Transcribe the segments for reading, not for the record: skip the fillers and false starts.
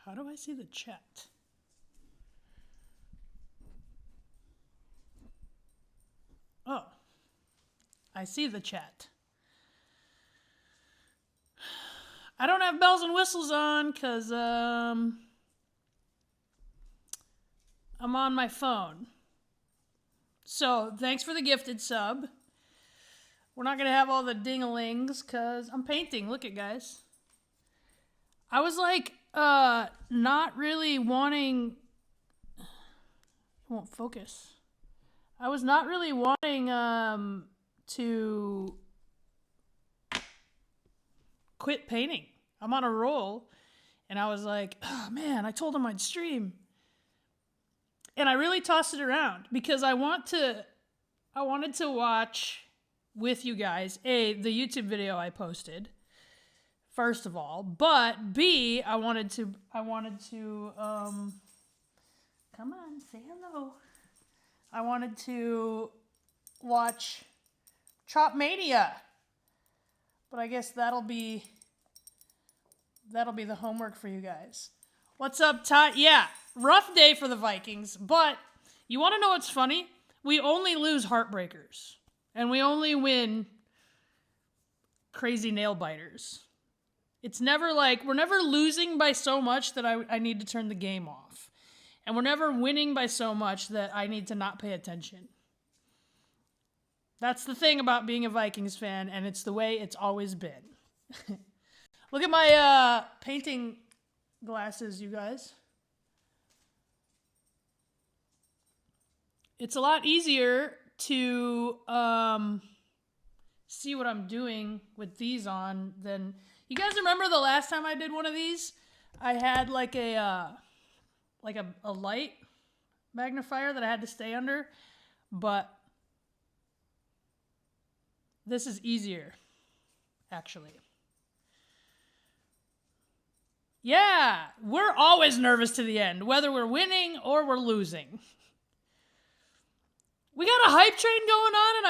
How do I see the chat? Oh, I see the chat. I don't have bells and whistles on because I'm on my phone. So thanks for the gifted sub. We're not going to have all the ding-a-lings because I'm painting. Look at guys. I was like not really wanting... It won't focus. I was not really wanting to quit painting. I'm on a roll. And I was like, oh man, I told him I'd stream. And I really tossed it around because I wanted to watch with you guys, A, the YouTube video I posted, first of all, but B, I wanted to come on, say hello. I wanted to watch Chop Mania. But I guess that'll be the homework for you guys. What's up, Ty? Yeah, rough day for the Vikings, but you want to know what's funny? We only lose heartbreakers, and we only win crazy nail biters. It's never like, we're never losing by so much that I need to turn the game off. And we're never winning by so much that I need to not pay attention. That's the thing about being a Vikings fan, and it's the way it's always been. Look at my painting glasses, you guys. It's a lot easier to see what I'm doing with these on than... You guys remember the last time I did one of these? I had like a light magnifier that I had to stay under, but this is easier, actually. Yeah, we're always nervous to the end, whether we're winning or we're losing. We got a hype train going on, and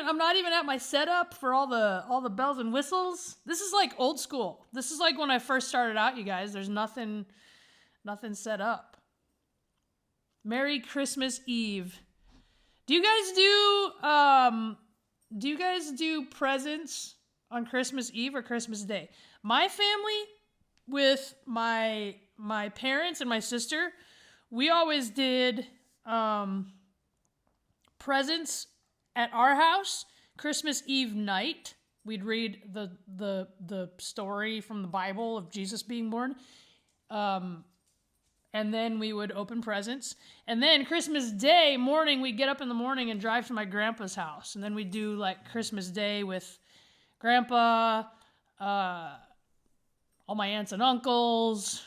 I'm not even at my setup for all the bells and whistles. This is like old school. This is like when I first started out, you guys. There's nothing set up. Merry Christmas Eve. Do you guys do presents on Christmas Eve or Christmas Day? My family, with my parents and my sister, we always did presents at our house Christmas Eve night. We'd read the story from the Bible of Jesus being born, and then we would open presents. And then Christmas Day morning, we'd get up in the morning and drive to my grandpa's house, and then we'd do like Christmas Day with grandpa, all my aunts and uncles.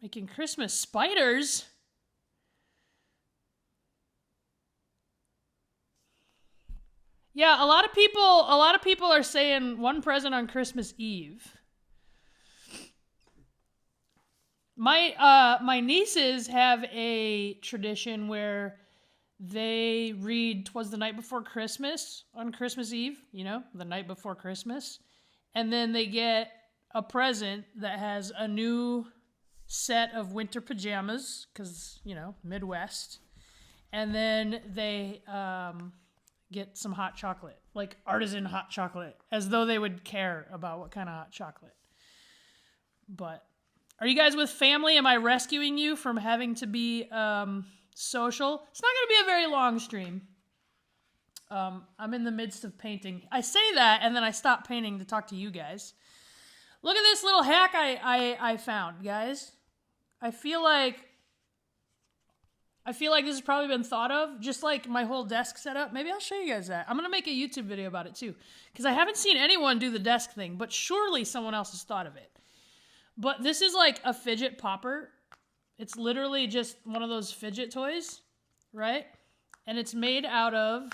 Making Christmas spiders? Yeah, a lot of people are saying one present on Christmas Eve. My nieces have a tradition where they read 'Twas the Night Before Christmas on Christmas Eve, the night before Christmas. And then they get a present that has a new set of winter pajamas, because, Midwest. And then they get some hot chocolate, like artisan hot chocolate, as though they would care about what kind of hot chocolate. But are you guys with family? Am I rescuing you from having to be social? It's not going to be a very long stream. I'm in the midst of painting. I say that, and then I stop painting to talk to you guys. Look at this little hack I found, guys. I feel like this has probably been thought of, just like my whole desk setup. Maybe I'll show you guys that. I'm going to make a YouTube video about it too, because I haven't seen anyone do the desk thing, but surely someone else has thought of it. But this is like a fidget popper. It's literally just one of those fidget toys, right? And it's made out of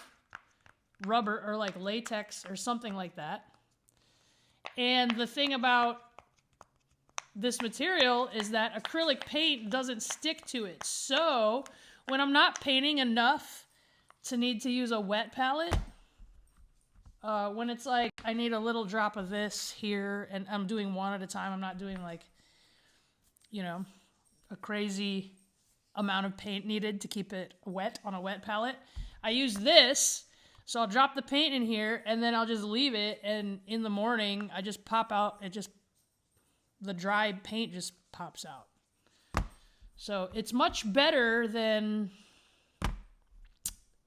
rubber or like latex or something like that. And the thing about this material is that acrylic paint doesn't stick to it. So when I'm not painting enough to need to use a wet palette, When it's like I need a little drop of this here, and I'm doing one at a time. I'm not doing like, a crazy amount of paint needed to keep it wet on a wet palette. I use this, so I'll drop the paint in here, and then I'll just leave it, and in the morning, I just pop out, the dry paint just pops out. So it's much better than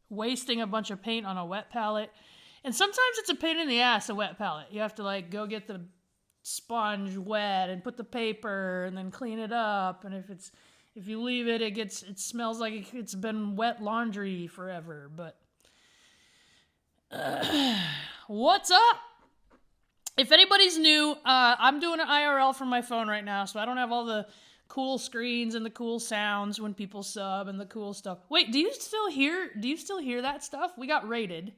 wasting a bunch of paint on a wet palette. And sometimes it's a pain in the ass, a wet palette. You have to like go get the sponge wet and put the paper and then clean it up. And if you leave it, it smells like it's been wet laundry forever. But what's up? If anybody's new, I'm doing an IRL from my phone right now, so I don't have all the cool screens and the cool sounds when people sub and the cool stuff. Wait, do you still hear that stuff? We got raided,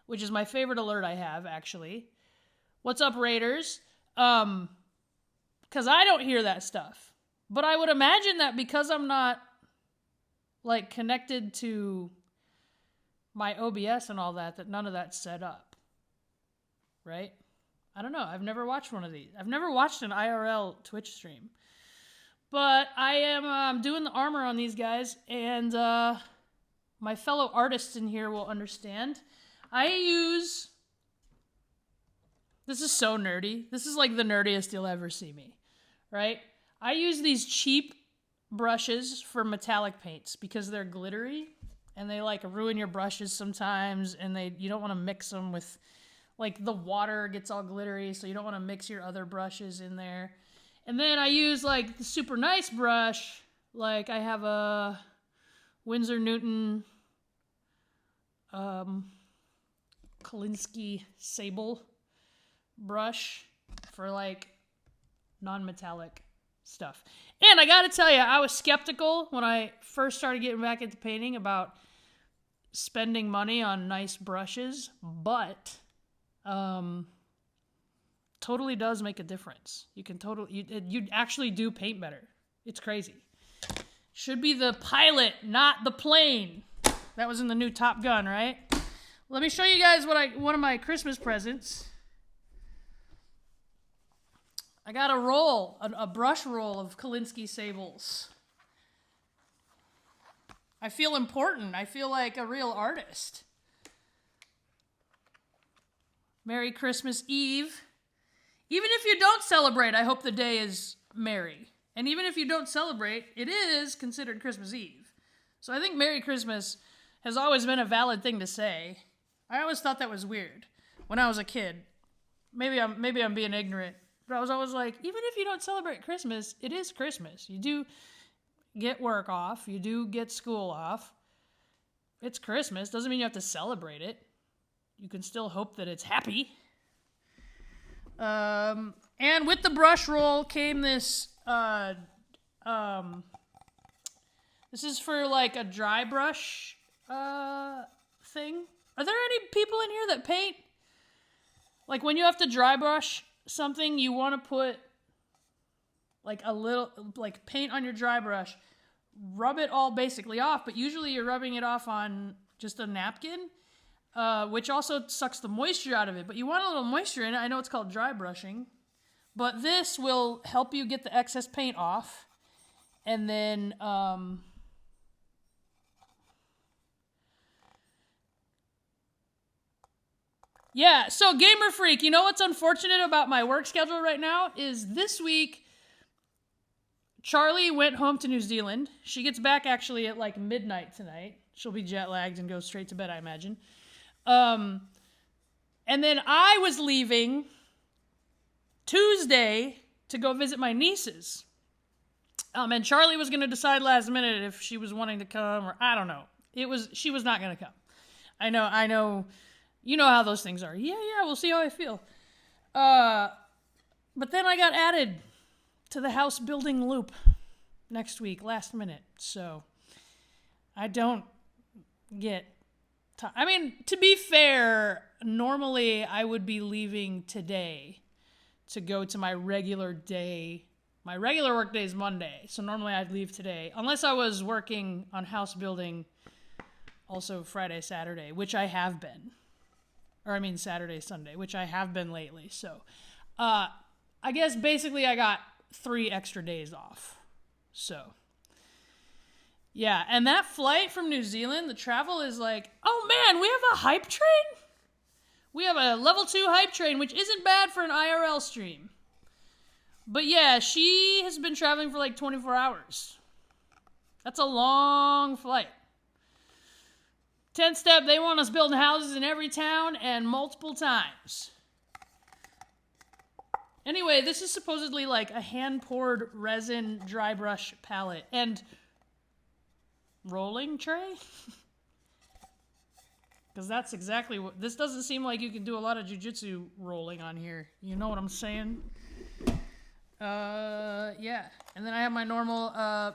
which is my favorite alert I have, actually. What's up, raiders? Because I don't hear that stuff. But I would imagine that because I'm not, like, connected to my OBS and all that none of that's set up. Right? I don't know. I've never watched one of these. I've never watched an IRL Twitch stream. But I am doing the armor on these guys, and my fellow artists in here will understand. This is so nerdy. This is like the nerdiest you'll ever see me, right? I use these cheap brushes for metallic paints because they're glittery, and they like ruin your brushes sometimes, and you don't want to mix them with, like, the water gets all glittery, so you don't want to mix your other brushes in there. And then I use, like, the super nice brush. Like, I have a Winsor Newton Kolinsky Sable brush for, like, non-metallic stuff. And I gotta tell you, I was skeptical when I first started getting back into painting about spending money on nice brushes, but totally does make a difference. You actually do paint better. It's crazy. Should be the pilot, not the plane. That was in the new Top Gun, right? Let me show you guys one of my Christmas presents. I got a brush roll of Kolinsky Sables. I feel important. I feel like a real artist. Merry Christmas Eve. Even if you don't celebrate, I hope the day is merry. And even if you don't celebrate, it is considered Christmas Eve. So I think Merry Christmas has always been a valid thing to say. I always thought that was weird when I was a kid. Maybe I'm being ignorant, but I was always like, even if you don't celebrate Christmas, it is Christmas. You do get work off. You do get school off. It's Christmas. Doesn't mean you have to celebrate it. You can still hope that it's happy. And with the brush roll came this, this is for like a dry brush, thing. Are there any people in here that paint? Like when you have to dry brush something, you want to put like a little, like paint on your dry brush, rub it all basically off, but usually you're rubbing it off on just a napkin. Which also sucks the moisture out of it. But you want a little moisture in it. I know it's called dry brushing. But this will help you get the excess paint off. And then, yeah, so Gamer Freak, you know what's unfortunate about my work schedule right now is this week, Charlie went home to New Zealand. She gets back actually at like midnight tonight. She'll be jet lagged and go straight to bed, I imagine. And then I was leaving Tuesday to go visit my nieces. And Charlie was going to decide last minute if she was wanting to come or I don't know. She was not going to come. I know. You know how those things are. Yeah, we'll see how I feel. But then I got added to the house building loop next week, last minute. So I don't get I mean, to be fair, normally I would be leaving today to go to my regular day. My regular work day is Monday, so normally I'd leave today. Unless I was working on house building also Friday, Saturday, which I have been. Saturday, Sunday, which I have been lately. So, I guess basically I got 3 extra days off. So, yeah. And that flight from New Zealand, the travel is like, oh man, we have a hype train? We have a level 2 hype train, which isn't bad for an IRL stream. But yeah, she has been traveling for like 24 hours. That's a long flight. 10th step, they want us building houses in every town and multiple times. Anyway, this is supposedly like a hand-poured resin dry brush palette and rolling tray? Because that's exactly what... This doesn't seem like you can do a lot of jiu-jitsu rolling on here. You know what I'm saying? Yeah. And then I have my normal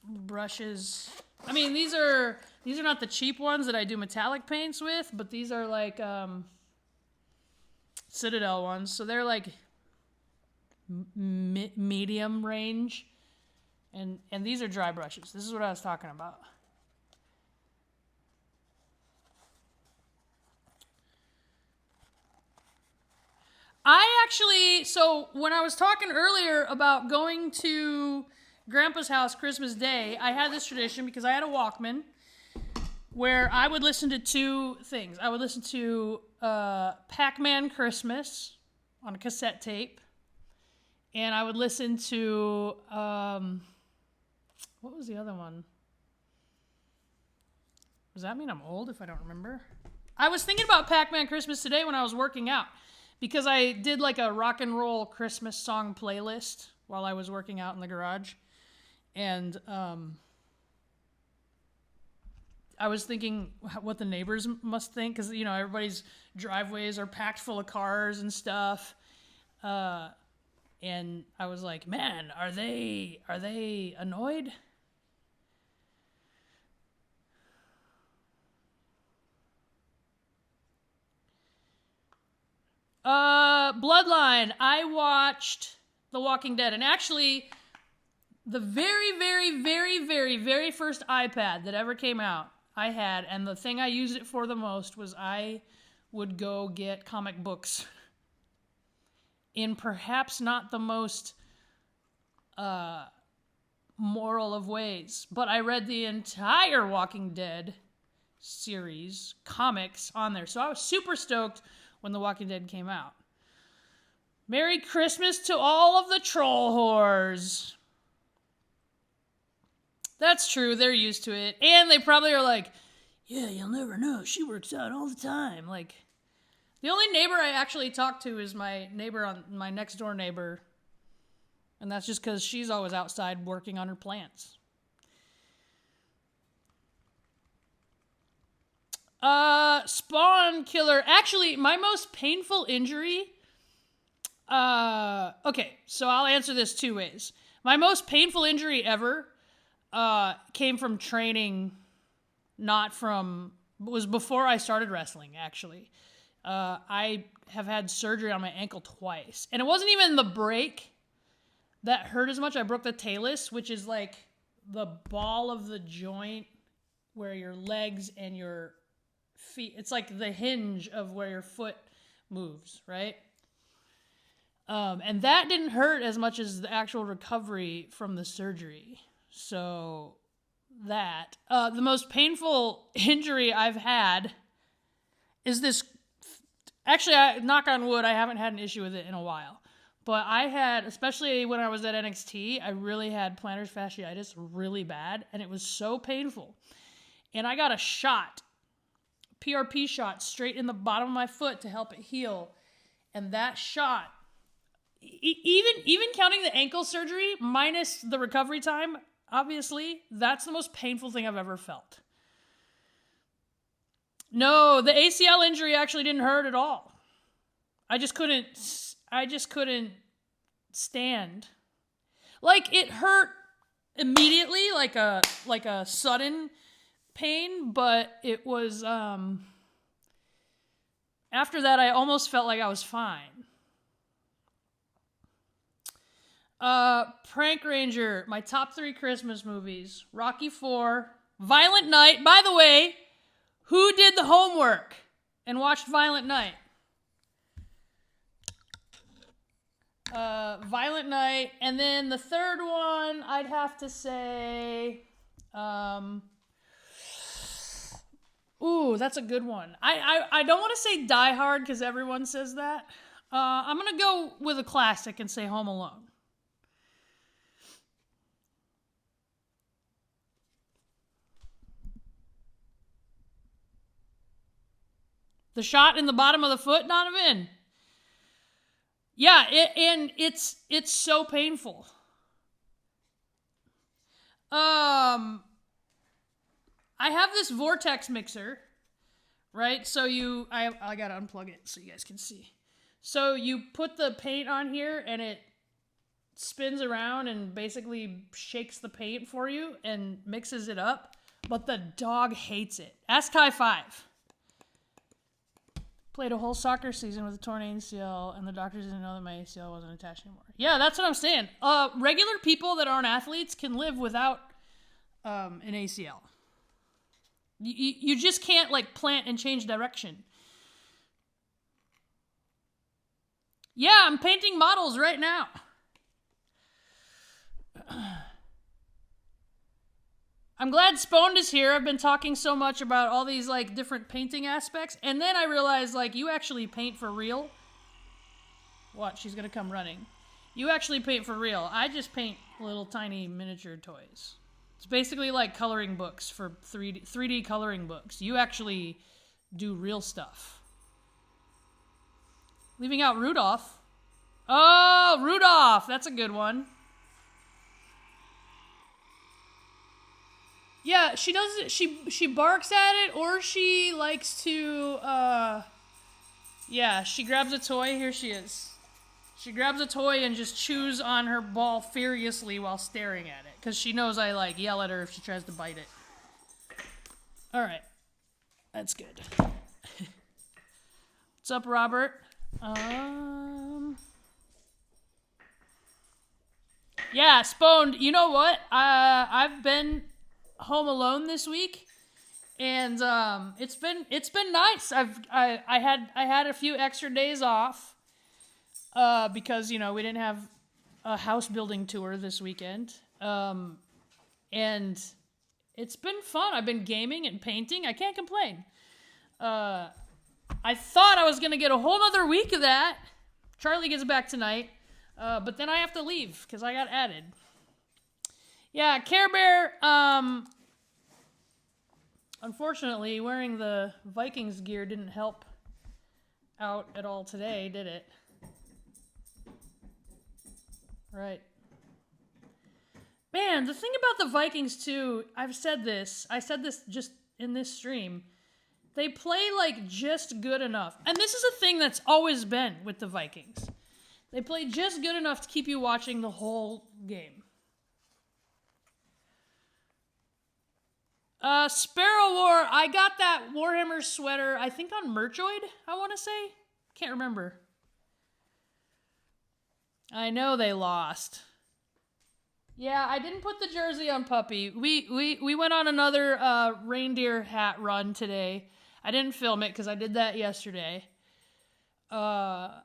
brushes. I mean, these are not the cheap ones that I do metallic paints with, but these are like Citadel ones. So they're like medium range. And these are dry brushes. This is what I was talking about. So when I was talking earlier about going to Grandpa's house Christmas Day, I had this tradition because I had a Walkman where I would listen to 2 things. I would listen to Pac-Man Christmas on a cassette tape, and I would listen to, what was the other one? Does that mean I'm old if I don't remember? I was thinking about Pac-Man Christmas today when I was working out. Because I did like a rock and roll Christmas song playlist while I was working out in the garage. And I was thinking what the neighbors must think. Because, you know, everybody's driveways are packed full of cars and stuff. And I was like, man, are they annoyed? Bloodline. I watched The Walking Dead, and actually, the very, very, very, very, very first iPad that ever came out, I had, and the thing I used it for the most was I would go get comic books in perhaps not the most moral of ways, but I read the entire Walking Dead series, comics on there, so I was super stoked when The Walking Dead came out. Merry Christmas to all of the troll whores. That's true, they're used to it. And they probably are like, yeah, you'll never know, she works out all the time. Like, the only neighbor I actually talk to is my next door neighbor. And that's just because she's always outside working on her plants. Spawn killer. Actually, my most painful injury... okay, so I'll answer this 2 ways. My most painful injury ever came from training, was before I started wrestling, actually. I have had surgery on my ankle twice. And it wasn't even the break that hurt as much. I broke the talus, which is like the ball of the joint where your legs and your feet, it's like the hinge of where your foot moves, right? And that didn't hurt as much as the actual recovery from the surgery. So that, the most painful injury I've had is this, actually, knock on wood, I haven't had an issue with it in a while. But I had, especially when I was at NXT, I really had plantar fasciitis really bad, and it was so painful. And I got a shot, PRP shot, straight in the bottom of my foot to help it heal. And that shot, even counting the ankle surgery, minus the recovery time, obviously, that's the most painful thing I've ever felt. No, the ACL injury actually didn't hurt at all. I just couldn't stand. Like, it hurt immediately, like a sudden pain, but it was, after that, I almost felt like I was fine. Prank Ranger, my top 3 Christmas movies, Rocky IV, Violent Night. By the way, who did the homework? and watched Violent Night. Violent Night. And then the third one, I'd have to say... ooh, that's a good one. I don't want to say Die Hard because everyone says that. I'm going to go with a classic and say Home Alone. The shot in the bottom of the foot, Donovan. Yeah, it's so painful. I have this vortex mixer, right? So I gotta unplug it so you guys can see. So you put the paint on here and it spins around and basically shakes the paint for you and mixes it up. But the dog hates it. Ask High Five. Played a whole soccer season with a torn ACL, and the doctors didn't know that my ACL wasn't attached anymore. Yeah, that's what I'm saying. Regular people that aren't athletes can live without an ACL. You just can't, like, plant and change direction. Yeah, I'm painting models right now. I'm glad Spone is here. I've been talking so much about all these, like, different painting aspects. And then I realized, like, you actually paint for real. What? She's going to come running. You actually paint for real. I just paint little tiny miniature toys. It's basically like coloring books for 3D coloring books. You actually do real stuff. Leaving out Rudolph. Oh, Rudolph. That's a good one. Yeah, she does it. She barks at it, or she likes to, yeah, she grabs a toy. Here she is. She grabs a toy and just chews on her ball furiously while staring at it, because she knows I, like, yell at her if she tries to bite it. All right. That's good. What's up, Robert? Yeah, Spone, you know what? I've been home alone this week, and it's been nice. I had a few extra days off because, you know, we didn't have a house building tour this weekend, and it's been fun. I've been gaming and painting. I can't complain. I thought I was gonna get a whole other week of that. Charlie gets back tonight, but then I have to leave because I got added. Yeah, Care Bear, unfortunately, wearing the Vikings gear didn't help out at all today, did it? Right. Man, the thing about the Vikings, too, I said this just in this stream, they play, like, just good enough. And this is a thing that's always been with the Vikings. They play just good enough to keep you watching the whole game. Sparrow War, I got that Warhammer sweater, I think on Merchoid, I want to say. Can't remember. I know they lost. Yeah, I didn't put the jersey on Puppy. We went on another reindeer hat run today. I didn't film it because I did that yesterday. But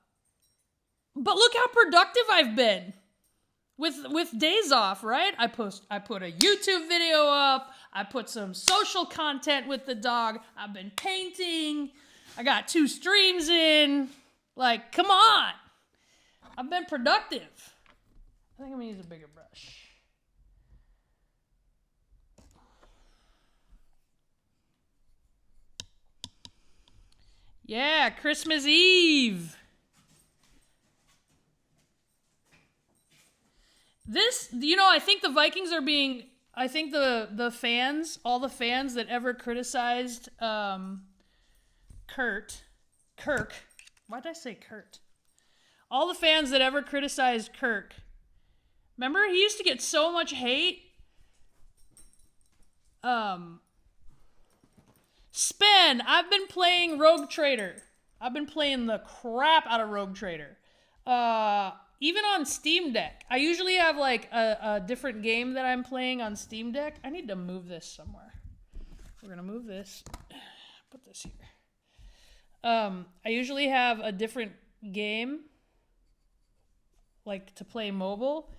look how productive I've been with days off, right? I put a YouTube video up. I put some social content with the dog. I've been painting. I got 2 streams in. Like, come on. I've been productive. I think I'm going to use a bigger brush. Yeah, Christmas Eve. This, you know, I think the Vikings are being, I think the fans, all the fans that ever criticized Kirk, why did I say Kurt? All the fans that ever criticized Kirk, remember he used to get so much hate? Spen, I've been playing Rogue Trader. I've been playing the crap out of Rogue Trader. Even on Steam Deck. I usually have like a different game that I'm playing on Steam Deck. I need to move this somewhere. We're going to move this. Put this here. I usually have a different game, like to play mobile,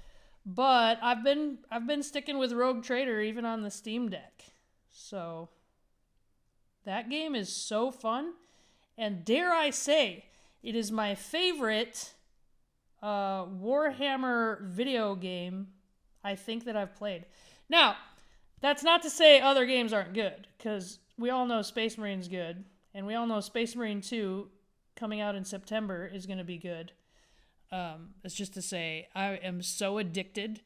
but I've been sticking with Rogue Trader even on the Steam Deck. So that game is so fun, and dare I say, it is my favorite Warhammer video game I think that I've played. Now, that's not to say other games aren't good, because we all know Space Marine's good, and we all know Space Marine 2 coming out in September is going to be good. It's just to say, I am so addicted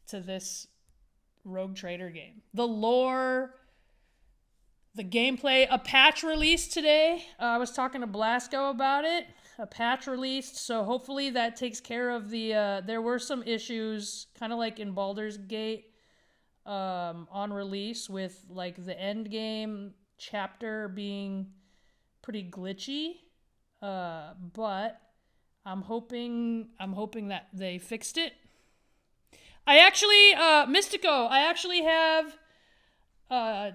to this Rogue Trader game. The lore, the gameplay, a patch released today. I was talking to Blasco about it. A patch released, so hopefully that takes care of the, there were some issues, kind of like in Baldur's Gate, on release with like the end game chapter being pretty glitchy, but I'm hoping that they fixed it. I actually, Mystico, I actually have a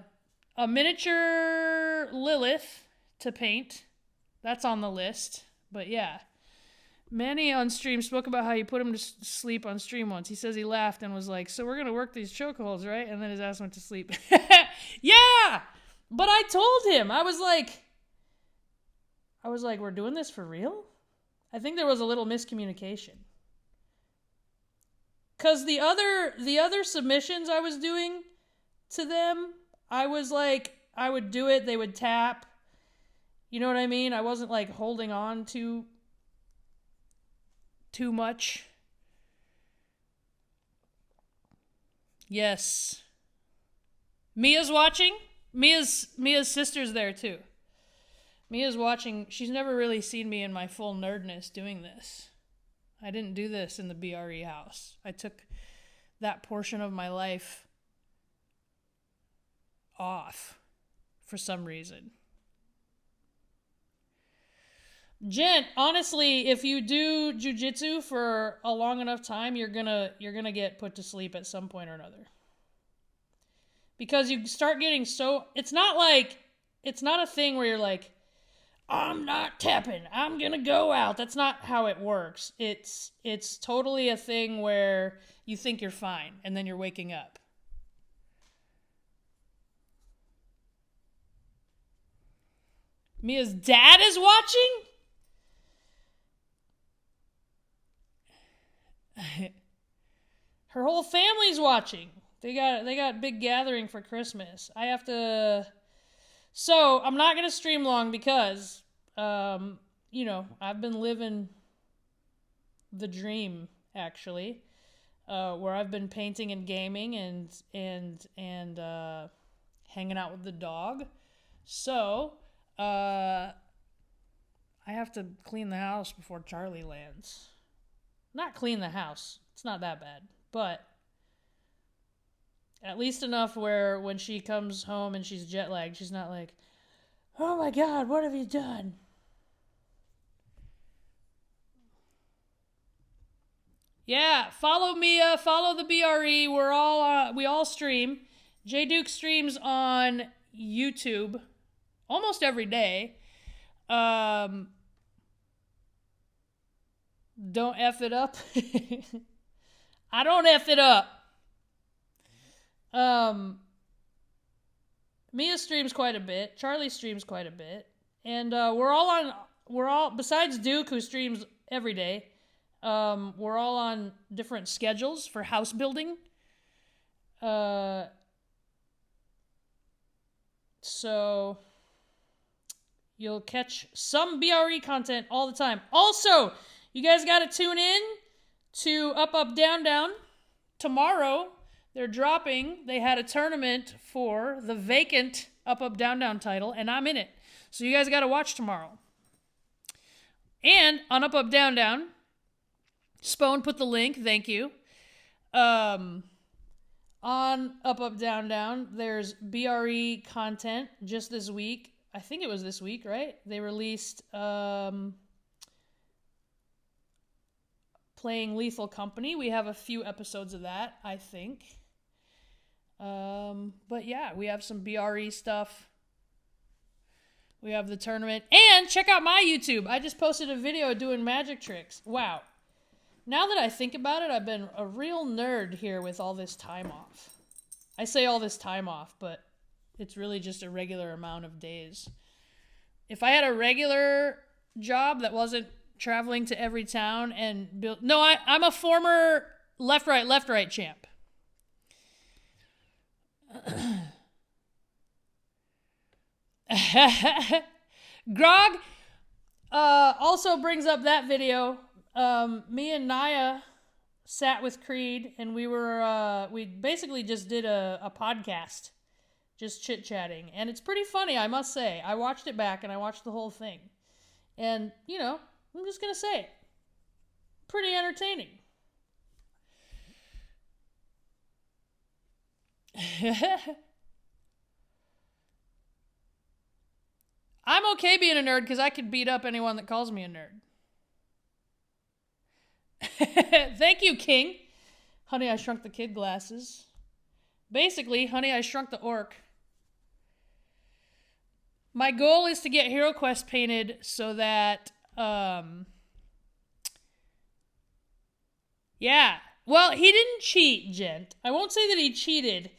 miniature Lilith to paint. That's on the list. But yeah, Manny on stream spoke about how you put him to sleep on stream once. He says he laughed and was like, so we're going to work these chokeholds, right? And then his ass went to sleep. Yeah! But I told him, I was like, we're doing this for real? I think there was a little miscommunication. Because the other submissions I was doing to them, I was like, I would do it, they would tap. You know what I mean? I wasn't like holding on too much. Yes. Mia's watching. Mia's sister's there too. Mia's watching. She's never really seen me in my full nerdness doing this. I didn't do this in the BRE house. I took that portion of my life off for some reason. Jen, honestly, if you do jiu-jitsu for a long enough time, you're gonna get put to sleep at some point or another. Because you start getting so... It's not a thing where you're like, I'm not tapping, I'm gonna go out. That's not how it works. It's totally a thing where you think you're fine, and then you're waking up. Mia's dad is watching? Her whole family's watching. They got big gathering for Christmas. I have to... So, I'm not going to stream long because, I've been living the dream, actually, where I've been painting and gaming and hanging out with the dog. So, I have to clean the house before Charlie lands. Not clean the house. It's not that bad. But at least enough where when she comes home and she's jet lagged, she's not like, oh my God, what have you done? Yeah, follow Mia, follow the BRE. We all stream. J Duke streams on YouTube almost every day. Don't F it up. I don't F it up. Mia streams quite a bit. Charlie streams quite a bit. And we're all, besides Duke, who streams every day, we're all on different schedules for house building. So you'll catch some BRE content all the time. Also, you guys got to tune in to Up, Up, Down, Down. Tomorrow, they're dropping. They had a tournament for the vacant Up, Up, Down, Down title, and I'm in it. So you guys got to watch tomorrow. And on Up, Up, Down, Down, Spone put the link. Thank you. On Up, Up, Down, Down, there's BRE content just this week. I think it was this week, right? They released... playing Lethal Company. We have a few episodes of that, I think. But yeah, we have some BRE stuff. We have the tournament. And check out my YouTube. I just posted a video doing magic tricks. Wow. Now that I think about it, I've been a real nerd here with all this time off. I say all this time off, but it's really just a regular amount of days. If I had a regular job that wasn't traveling to every town and build... No, I'm a former left-right champ. Grog also brings up that video. Me and Naya sat with Creed, and we basically just did a podcast, just chit-chatting. And it's pretty funny, I must say. I watched it back, and I watched the whole thing. And, you know, I'm just going to say it. Pretty entertaining. I'm okay being a nerd because I could beat up anyone that calls me a nerd. Thank you, King. Honey, I Shrunk the Kid glasses. Basically, Honey, I Shrunk the Orc. My goal is to get Hero Quest painted so that, yeah. Well, he didn't cheat, gent. I won't say that he cheated,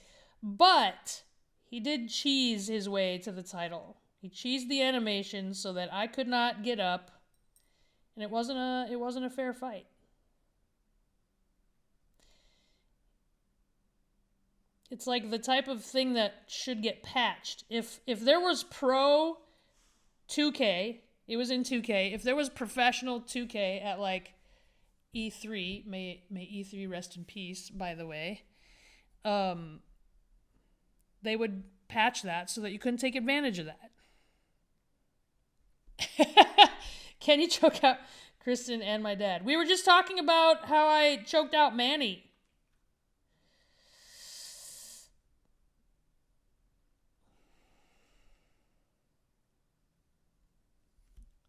but he did cheese his way to the title. He cheesed the animation so that I could not get up, and it wasn't a fair fight. It's like the type of thing that should get patched. If there was Pro 2K, it was in 2K. If there was professional 2K at like E3, may E3 rest in peace, by the way, they would patch that so that you couldn't take advantage of that. Can you choke out Kristen and my dad? We were just talking about how I choked out Manny.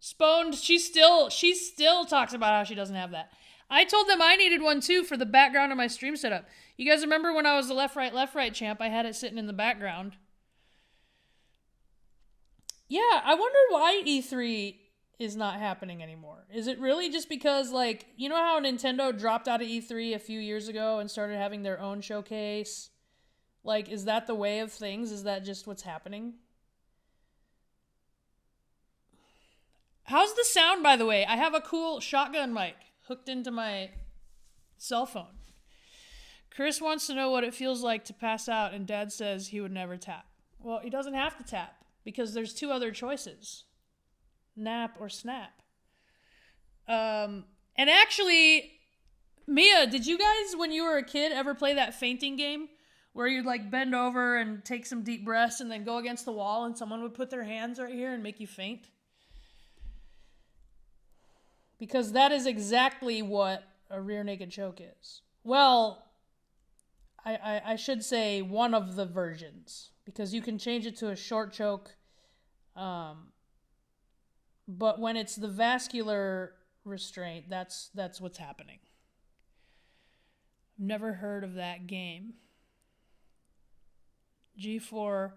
Sponed, she still talks about how she doesn't have that. I told them I needed one too for the background of my stream setup. You guys remember when I was the left right champ, I had it sitting in the background. Yeah, I wonder why E3 is not happening anymore. Is it really just because, like, you know how Nintendo dropped out of E3 a few years ago and started having their own showcase? Like, is that the way of things? Is that just what's happening? How's the sound, by the way? I have a cool shotgun mic hooked into my cell phone. Chris wants to know what it feels like to pass out, and Dad says he would never tap. Well, he doesn't have to tap, because there's two other choices. Nap or snap. And actually, Mia, did you guys, when you were a kid, ever play that fainting game? Where you'd, like, bend over and take some deep breaths and then go against the wall and someone would put their hands right here and make you faint? Because that is exactly what a rear naked choke is. Well, I should say one of the versions. Because you can change it to a short choke. But when it's the vascular restraint, that's what's happening. I've never heard of that game. G4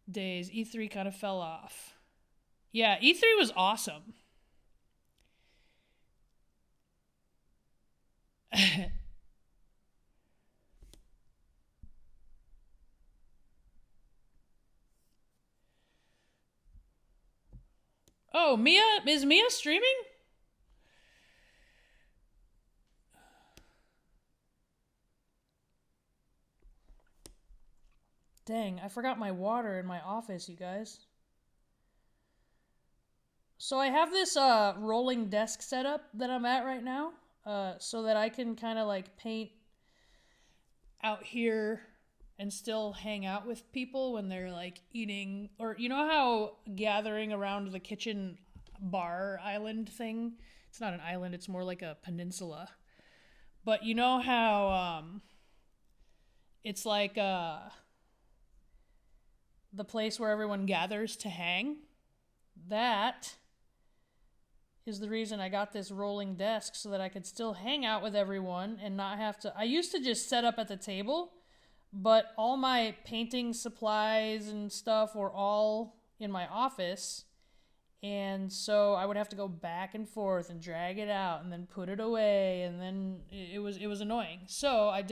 days. E3 kind of fell off. Yeah, E3 was awesome. Oh, Mia? Is Mia streaming? Dang, I forgot my water in my office, you guys. So I have this rolling desk setup that I'm at right now, so that I can kind of like paint out here and still hang out with people when they're like eating, or you know how gathering around the kitchen bar island thing, it's not an island, it's more like a peninsula, but you know how it's like the place where everyone gathers to hang? That is the reason I got this rolling desk, so that I could still hang out with everyone and not have to... I used to just set up at the table, but all my painting supplies and stuff were all in my office, And so I would have to go back and forth and drag it out and then put it away, and then it was annoying. So I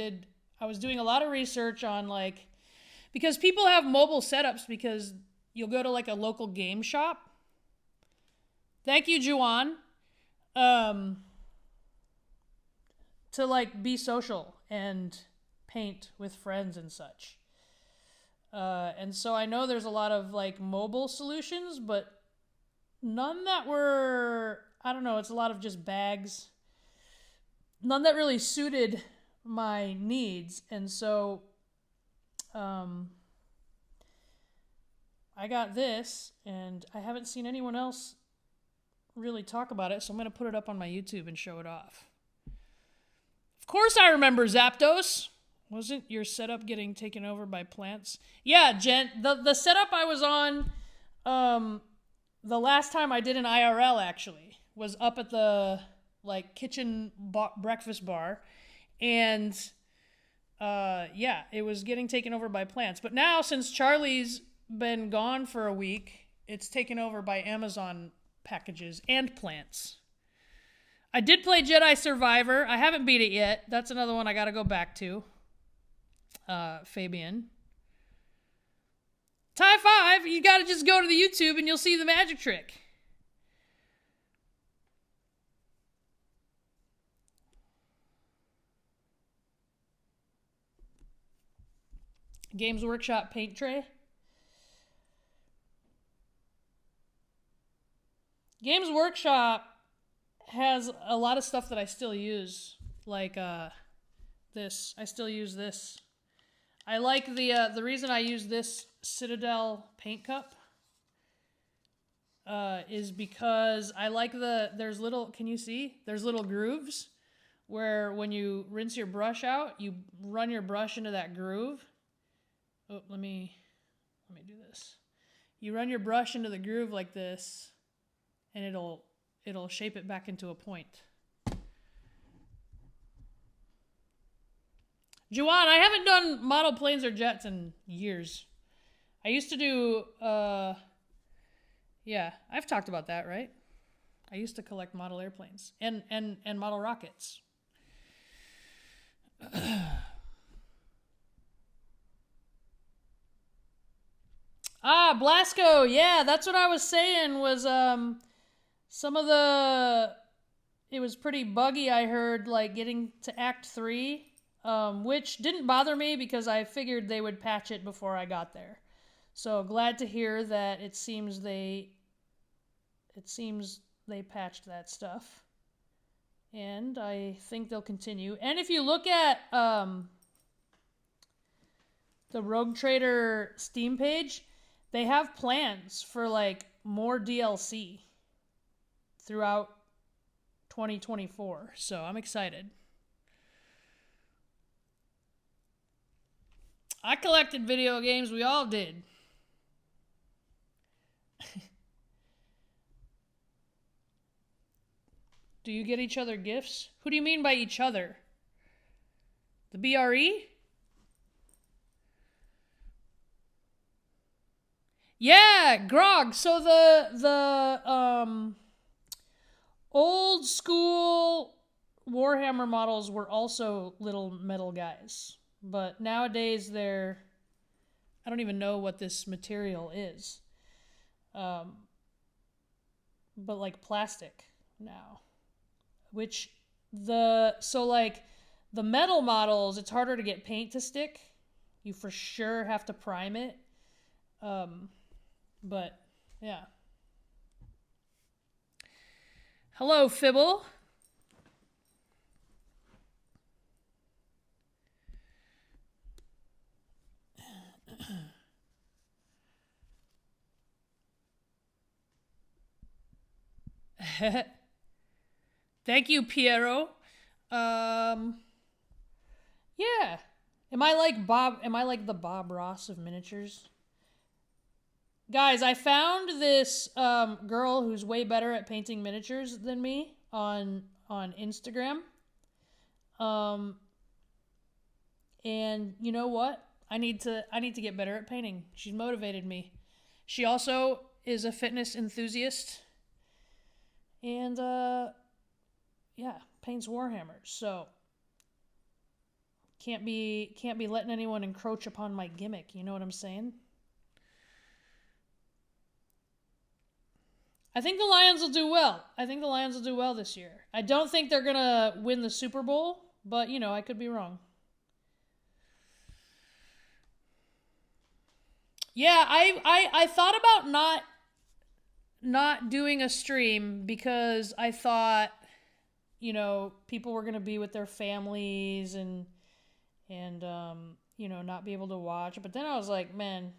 was doing a lot of research on like, because people have mobile setups, because you'll go to like a local game shop. Thank you, Juan. To like be social and paint with friends and such. And so I know there's a lot of like mobile solutions, but none that were, I don't know, it's a lot of just bags. None that really suited my needs. And so I got this, and I haven't seen anyone else really talk about it, so I'm going to put it up on my YouTube and show it off. Of course I remember Zapdos. Wasn't your setup getting taken over by plants? Yeah, Jen, the setup I was on the last time I did an IRL actually was up at the like kitchen breakfast bar, and yeah, it was getting taken over by plants. But now, since Charlie's been gone for a week, it's taken over by Amazon packages and plants. I did play Jedi Survivor. I haven't beat it yet. That's another one I gotta go back to. Fabian. Tie 5, you gotta just go to the YouTube and you'll see the magic trick. Games Workshop paint tray. Games Workshop has a lot of stuff that I still use, like this. I still use this. I like the reason I use this Citadel paint cup is because I like there's little, can you see? There's little grooves where when you rinse your brush out, you run your brush into that groove. Oh, let me do this. You run your brush into the groove like this, and it'll shape it back into a point. Juwan, I haven't done model planes or jets in years. I used to do, yeah, I've talked about that, right? I used to collect model airplanes and model rockets. Blasco, yeah, that's what I was saying was, some of it was pretty buggy, I heard, like getting to Act 3, which didn't bother me because I figured they would patch it before I got there. So glad to hear that it seems they patched that stuff. And I think they'll continue. And if you look at the Rogue Trader Steam page, they have plans for like more DLC throughout 2024. So I'm excited. I collected video games. We all did. Do you get each other gifts? Who do you mean by each other? The BRE? Yeah, Grog. So the old school Warhammer models were also little metal guys. But nowadays I don't even know what this material is. But like plastic now. So like the metal models, it's harder to get paint to stick. You for sure have to prime it. But yeah. Hello, Fibble. Thank you, Piero. Yeah. Am I like the Bob Ross of miniatures? Guys, I found this girl who's way better at painting miniatures than me on Instagram. And you know what? I need to get better at painting. She's motivated me. She also is a fitness enthusiast. And, paints Warhammers. So, can't be letting anyone encroach upon my gimmick. You know what I'm saying? I think the Lions will do well. This year. I don't think they're going to win the Super Bowl, but, I could be wrong. Yeah, I thought about not doing a stream because I thought, people were going to be with their families and not be able to watch. But then I was like, man,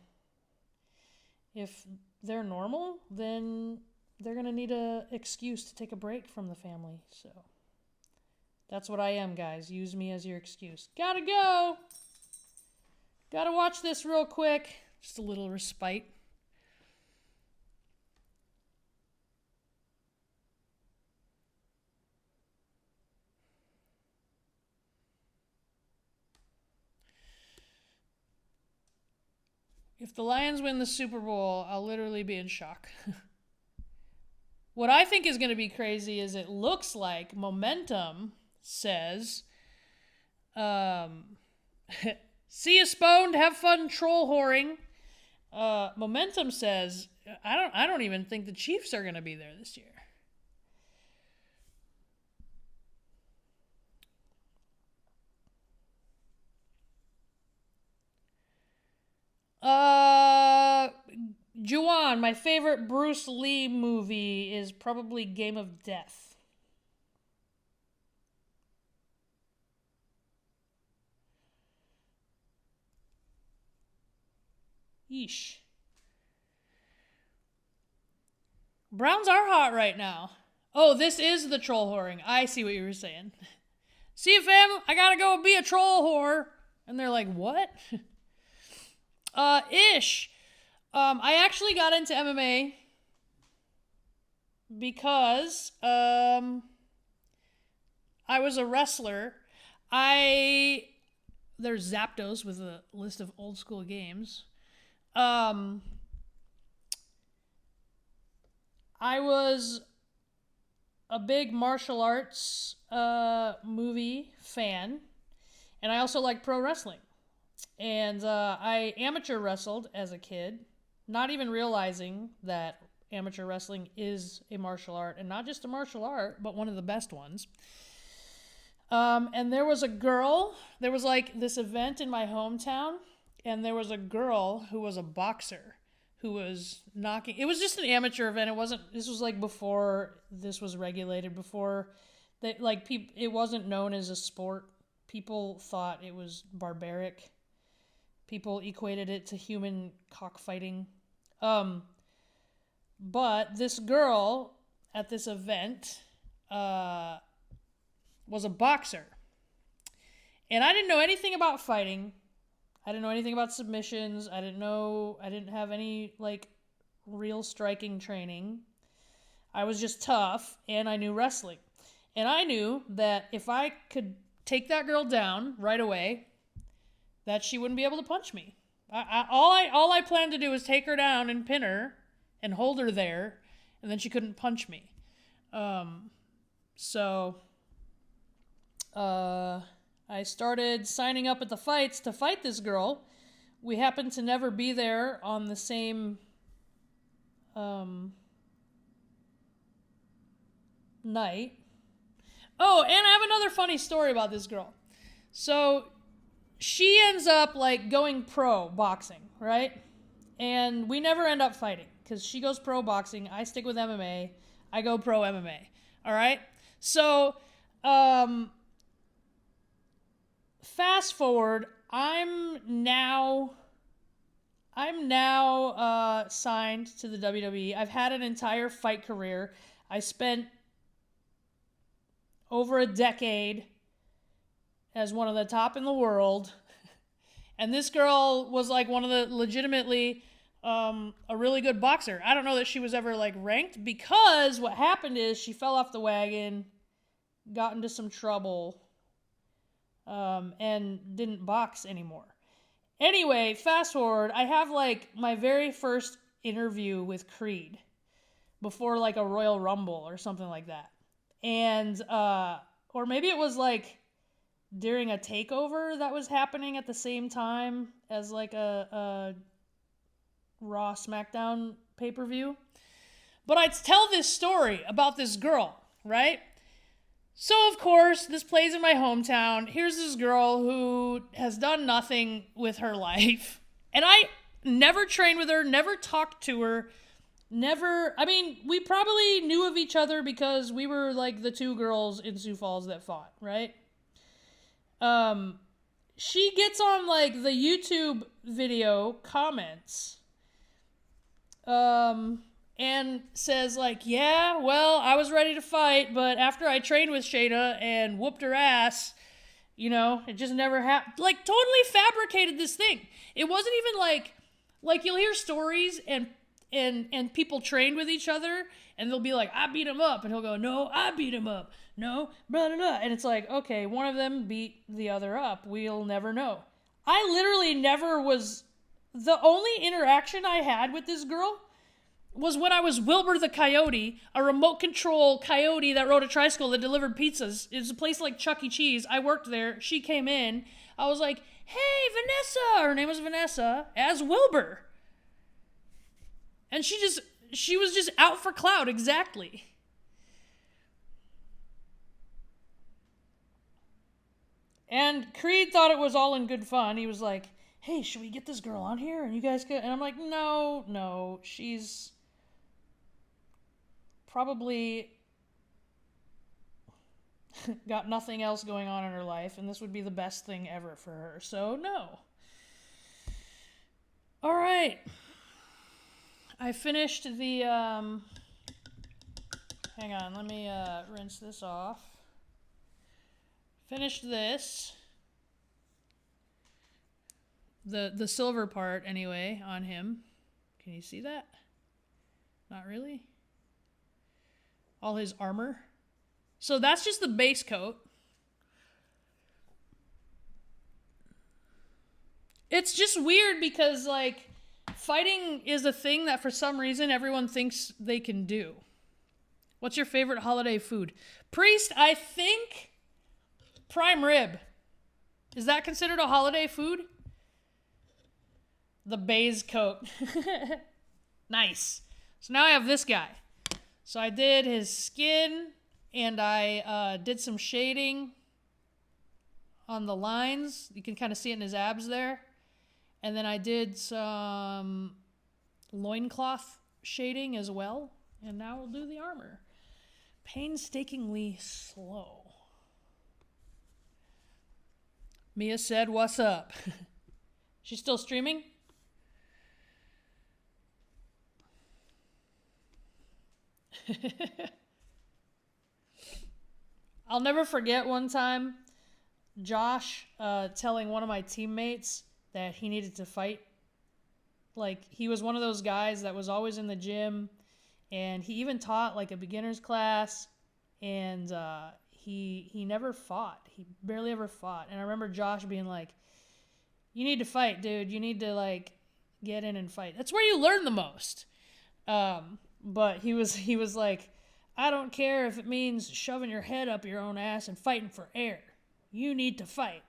if they're normal, then they're going to need an excuse to take a break from the family. So that's what I am, guys. Use me as your excuse. Gotta go. Gotta watch this real quick. Just a little respite. If the Lions win the Super Bowl, I'll literally be in shock. What I think is going to be crazy is it looks like Momentum says, see you, Spone, have fun troll whoring. Momentum says, I don't even think the Chiefs are going to be there this year. Juwan, my favorite Bruce Lee movie is probably Game of Death. Yeesh. Browns are hot right now. Oh, this is the troll whoring. I see what you were saying. See you, fam. I gotta go be a troll whore. And they're like, what? Ish. I actually got into MMA because I was a wrestler. There's Zapdos with a list of old school games. I was a big martial arts movie fan, and I also like pro wrestling. And I amateur wrestled as a kid, not even realizing that amateur wrestling is a martial art, and not just a martial art, but one of the best ones. And there was like this event in my hometown, and there was a girl who was a boxer who was knocking. It was just an amateur event. This was like before this was regulated, before it wasn't known as a sport. People thought it was barbaric. People equated it to human cockfighting. But this girl at this event was a boxer. And I didn't know anything about fighting. I didn't know anything about submissions. I didn't have any real striking training. I was just tough, and I knew wrestling. And I knew that if I could take that girl down right away, that she wouldn't be able to punch me. All I planned to do was take her down and pin her and hold her there, and then she couldn't punch me. So I started signing up at the fights to fight this girl. We happened to never be there on the same night. Oh, and I have another funny story about this girl. So she ends up going pro boxing, right? And we never end up fighting because she goes pro boxing. I stick with MMA. I go pro MMA. All right. So, fast forward. I'm now signed to the WWE. I've had an entire fight career. I spent over a decade as one of the top in the world. And this girl was one of the legitimately a really good boxer. I don't know that she was ever ranked, because what happened is she fell off the wagon, got into some trouble, and didn't box anymore. Anyway, fast forward, I have my very first interview with Creed before like a Royal Rumble or something like that. And, or maybe it was like during a takeover that was happening at the same time as like a Raw SmackDown pay-per-view. But I tell this story about this girl, right? So, of course, this plays in my hometown. Here's this girl who has done nothing with her life. And I never trained with her, never talked to her, we probably knew of each other because we were like the two girls in Sioux Falls that fought, right? She gets on like the YouTube video comments, and says like, yeah, well, I was ready to fight, but after I trained with Shayna and whooped her ass, it just never happened. Like, totally fabricated this thing. It wasn't even like you'll hear stories and people trained with each other and they'll be like, I beat him up. And he'll go, no, I beat him up. No, blah, blah, blah. And it's like, okay, one of them beat the other up. We'll never know. I literally never was... The only interaction I had with this girl was when I was Wilbur the Coyote, a remote control coyote that rode a tricycle that delivered pizzas. It was a place like Chuck E. Cheese. I worked there. She came in. I was like, hey, Vanessa. Her name was Vanessa, as Wilbur. And she was just out for clout, exactly. And Creed thought it was all in good fun. He was like, hey, should we get this girl on here? And you guys could... And I'm like, no, she's probably got nothing else going on in her life, and this would be the best thing ever for her. So, no. All right. I finished the... Hang on, let me rinse this off. Finished this. The silver part, anyway, on him. Can you see that? Not really. All his armor. So that's just the base coat. It's just weird because, like, fighting is a thing that for some reason everyone thinks they can do. What's your favorite holiday food? Priest, I think prime rib. Is that considered a holiday food? The base coat. Nice. So now I have this guy. So I did his skin, and I did some shading on the lines. You can kind of see it in his abs there. And then I did some loincloth shading as well. And now we'll do the armor. Painstakingly slow. Mia said, what's up? She's still streaming? I'll never forget one time Josh telling one of my teammates that he needed to fight. Like, he was one of those guys that was always in the gym, and he even taught like a beginner's class, and he never fought. He barely ever fought. And I remember Josh being like, you need to fight, dude. You need to like get in and fight. That's where you learn the most. But he was like, I don't care if it means shoving your head up your own ass and fighting for air. You need to fight.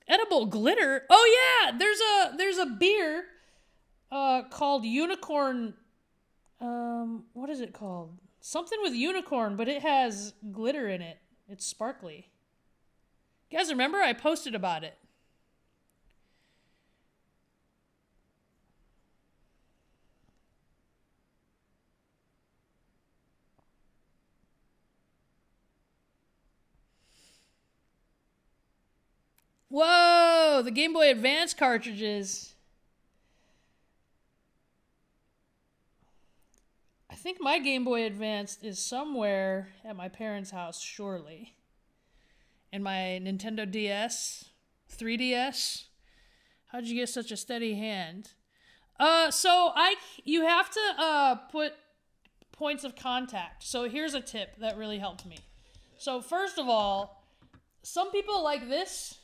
Edible glitter? Oh yeah, there's a beer called Unicorn. What is it called? Something with unicorn, but it has glitter in it. It's sparkly. You guys remember? I posted about it. Whoa, the Game Boy Advance cartridges. I think my Game Boy Advance is somewhere at my parents' house, surely. And my Nintendo DS, 3DS. How'd you get such a steady hand? You have to put points of contact. So here's a tip that really helped me. So first of all, some people like this.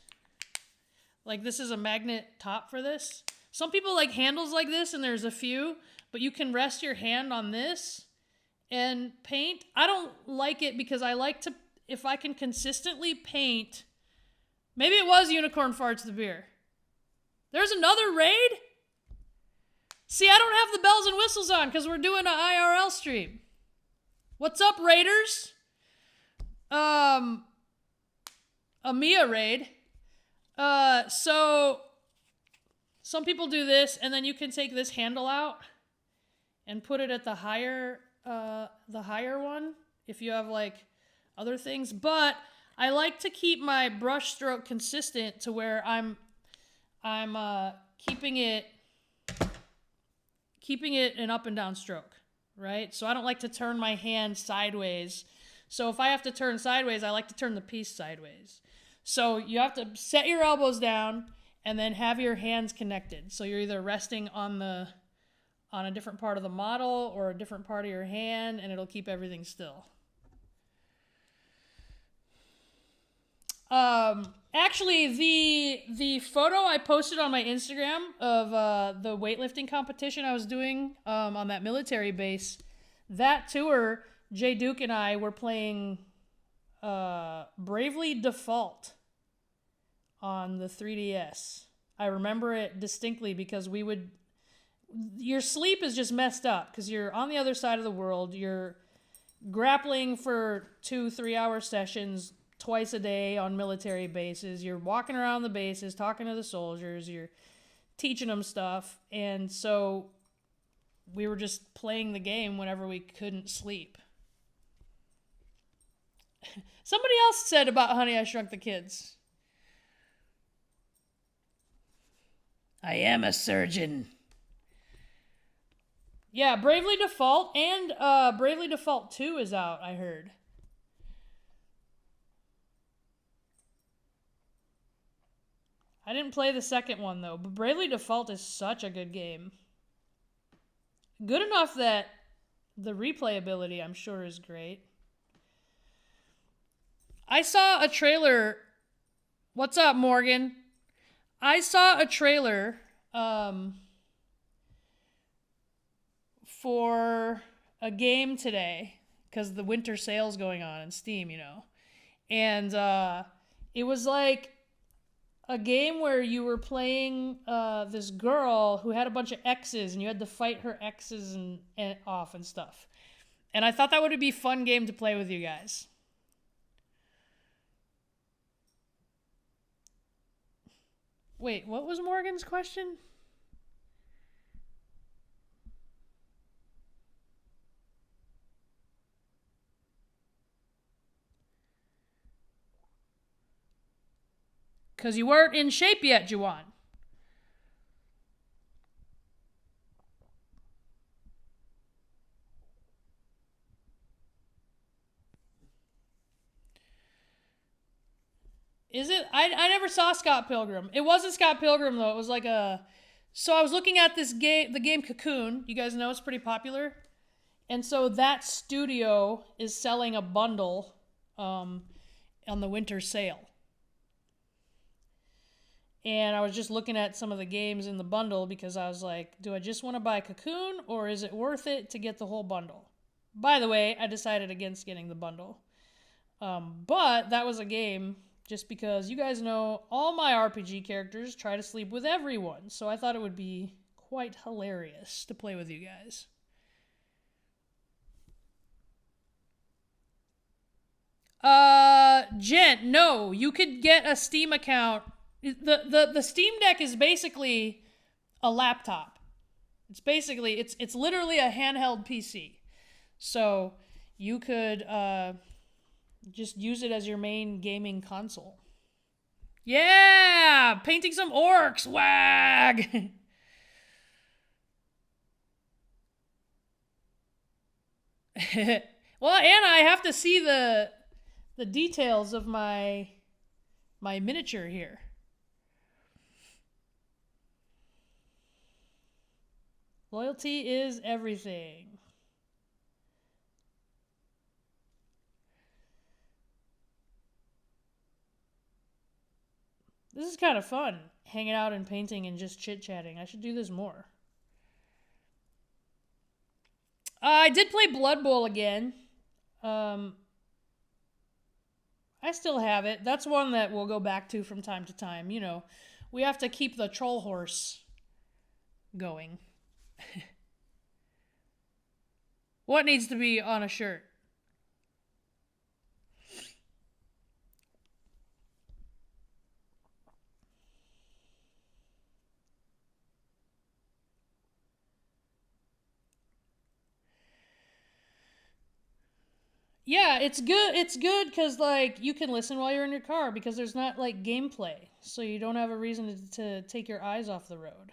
Like this is a magnet top for this. Some people like handles like this, and there's a few, but you can rest your hand on this and paint. I don't like it because I like to, if I can consistently paint, maybe it was Unicorn Farts the beer. There's another raid? See, I don't have the bells and whistles on because we're doing an IRL stream. What's up, raiders? A Mia raid. So some people do this, and then you can take this handle out and put it at the higher one if you have like other things. But I like to keep my brush stroke consistent to where I'm keeping it an up and down stroke, right? So I don't like to turn my hand sideways. So if I have to turn sideways, I like to turn the piece sideways. So you have to set your elbows down and then have your hands connected. So you're either resting on a different part of the model or a different part of your hand, and it'll keep everything still. Actually, the photo I posted on my Instagram of the weightlifting competition I was doing on that military base, that tour, Jay Duke and I were playing Bravely Default on the 3DS. I remember it distinctly because your sleep is just messed up because you're on the other side of the world. You're grappling for 2-3 hour sessions twice a day on military bases. You're walking around the bases, talking to the soldiers, you're teaching them stuff. And so we were just playing the game whenever we couldn't sleep. Somebody else said about Honey, I Shrunk the Kids. I am a surgeon. Yeah, Bravely Default and Bravely Default 2 is out, I heard. I didn't play the second one, though, but Bravely Default is such a good game. Good enough that the replayability, I'm sure, is great. I saw a trailer. What's up, Morgan? I saw a trailer for a game today because the winter sale's going on in Steam, you know. And it was like a game where you were playing this girl who had a bunch of exes, and you had to fight her exes and off and stuff. And I thought that would be a fun game to play with you guys. Wait, what was Morgan's question? Because you weren't in shape yet, Juwan. Is it? I never saw Scott Pilgrim. It wasn't Scott Pilgrim, though. It was like a... So I was looking at this game, the game Cocoon. You guys know it's pretty popular. And so that studio is selling a bundle on the winter sale. And I was just looking at some of the games in the bundle because I was like, do I just want to buy Cocoon or is it worth it to get the whole bundle? By the way, I decided against getting the bundle. But that was a game just because you guys know all my RPG characters try to sleep with everyone. So I thought it would be quite hilarious to play with you guys. Gent, no, you could get a Steam account. The Steam Deck is basically a laptop. It's literally a handheld PC. So you could just use it as your main gaming console. Yeah! Painting some orcs! Wag! Well, Anna, I have to see the details of my miniature here. Loyalty is everything. This is kind of fun, hanging out and painting and just chit-chatting. I should do this more. I did play Blood Bowl again. I still have it. That's one that we'll go back to from time to time. You know, we have to keep the troll horse going. What needs to be on a shirt? Yeah, it's good. It's good because like you can listen while you're in your car because there's not like gameplay, so you don't have a reason to take your eyes off the road.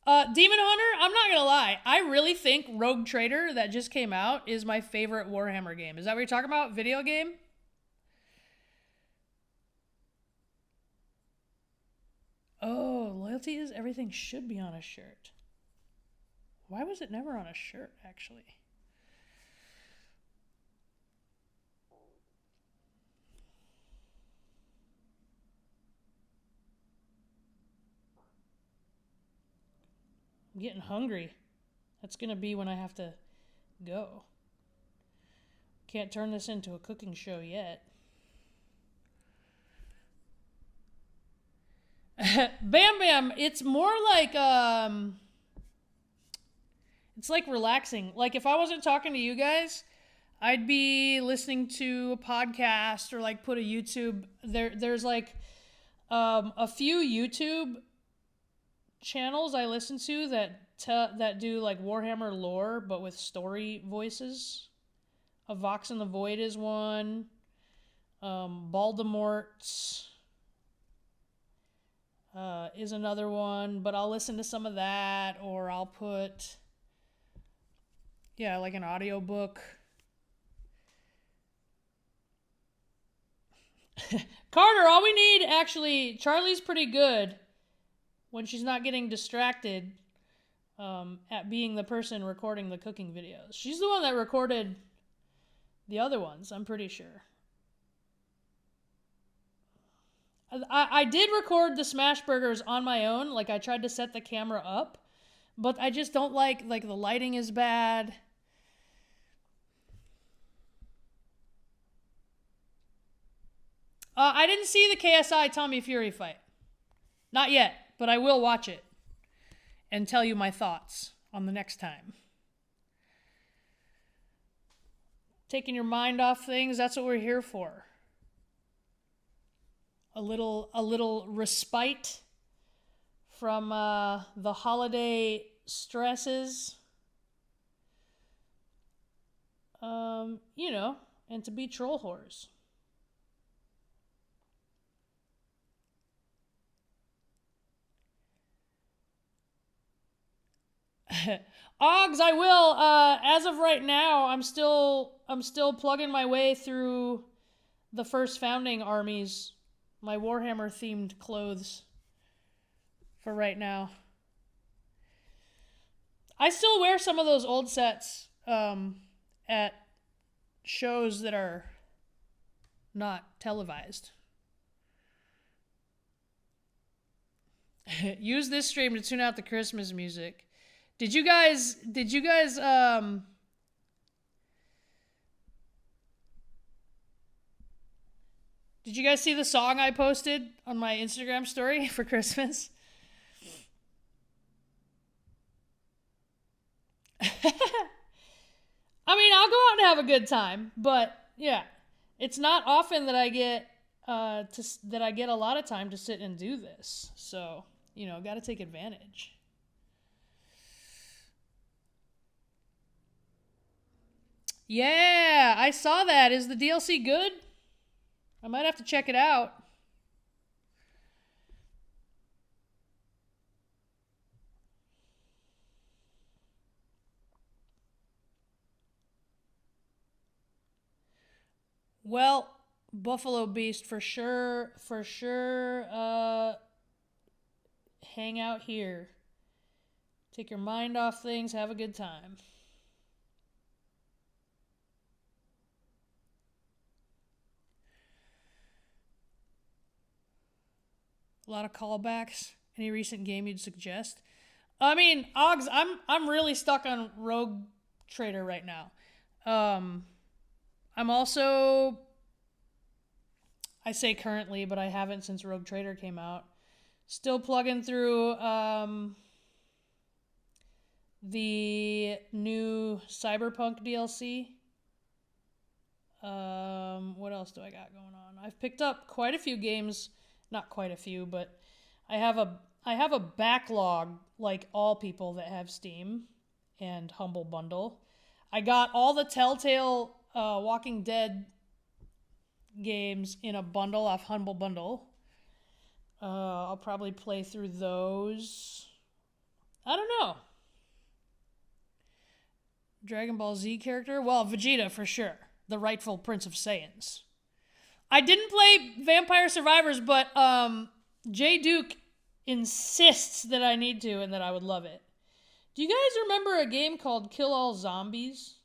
Demon Hunter, I'm not gonna lie. I really think Rogue Trader that just came out is my favorite Warhammer game. Is that what you're talking about? Video game? Oh, loyalty is everything should be on a shirt. Why was it never on a shirt, actually? I'm getting hungry. That's gonna be when I have to go. Can't turn this into a cooking show yet. Bam Bam, it's more like it's like relaxing. Like if I wasn't talking to you guys, I'd be listening to a podcast or like put a YouTube. There's like a few YouTube channels I listen to that do like Warhammer lore, but with story voices. A Vox in the Void is one. Baldemort's is another one, but I'll listen to some of that, or I'll put, yeah, like an audiobook. Carter, all we need, actually, Charlie's pretty good when she's not getting distracted at being the person recording the cooking videos. She's the one that recorded the other ones, I'm pretty sure. I did record the smash burgers on my own. Like, I tried to set the camera up, but I just don't like the lighting is bad. I didn't see the KSI Tommy Fury fight. Not yet, but I will watch it and tell you my thoughts on the next time. Taking your mind off things, that's what we're here for. A little respite from the holiday stresses. You know, and to be troll whores. Oggs, I will. As of right now, I'm still plugging my way through the first founding armies, my Warhammer themed clothes for right now. I still wear some of those old sets at shows that are not televised. Use this stream to tune out the Christmas music. Did you guys did you guys see the song I posted on my Instagram story for Christmas? I mean, I'll go out and have a good time, but yeah, it's not often that I get a lot of time to sit and do this. So, you know, got to take advantage. Yeah, I saw that. Is the DLC good? I might have to check it out. Well, Buffalo Beast for sure. Hang out here. Take your mind off things, have a good time. A lot of callbacks. Any recent game you'd suggest? I mean, Oggs, I'm really stuck on Rogue Trader right now. I'm also, I say currently, but I haven't since Rogue Trader came out. Still plugging through the new Cyberpunk DLC. What else do I got going on? I've picked up quite a few games, not quite a few, but I have a backlog like all people that have Steam and Humble Bundle. I got all the Telltale Walking Dead games in a bundle off Humble Bundle. I'll probably play through those. I don't know. Dragon Ball Z character? Well, Vegeta for sure. The rightful Prince of Saiyans. I didn't play Vampire Survivors, but Jay Duke insists that I need to and that I would love it. Do you guys remember a game called Kill All Zombies?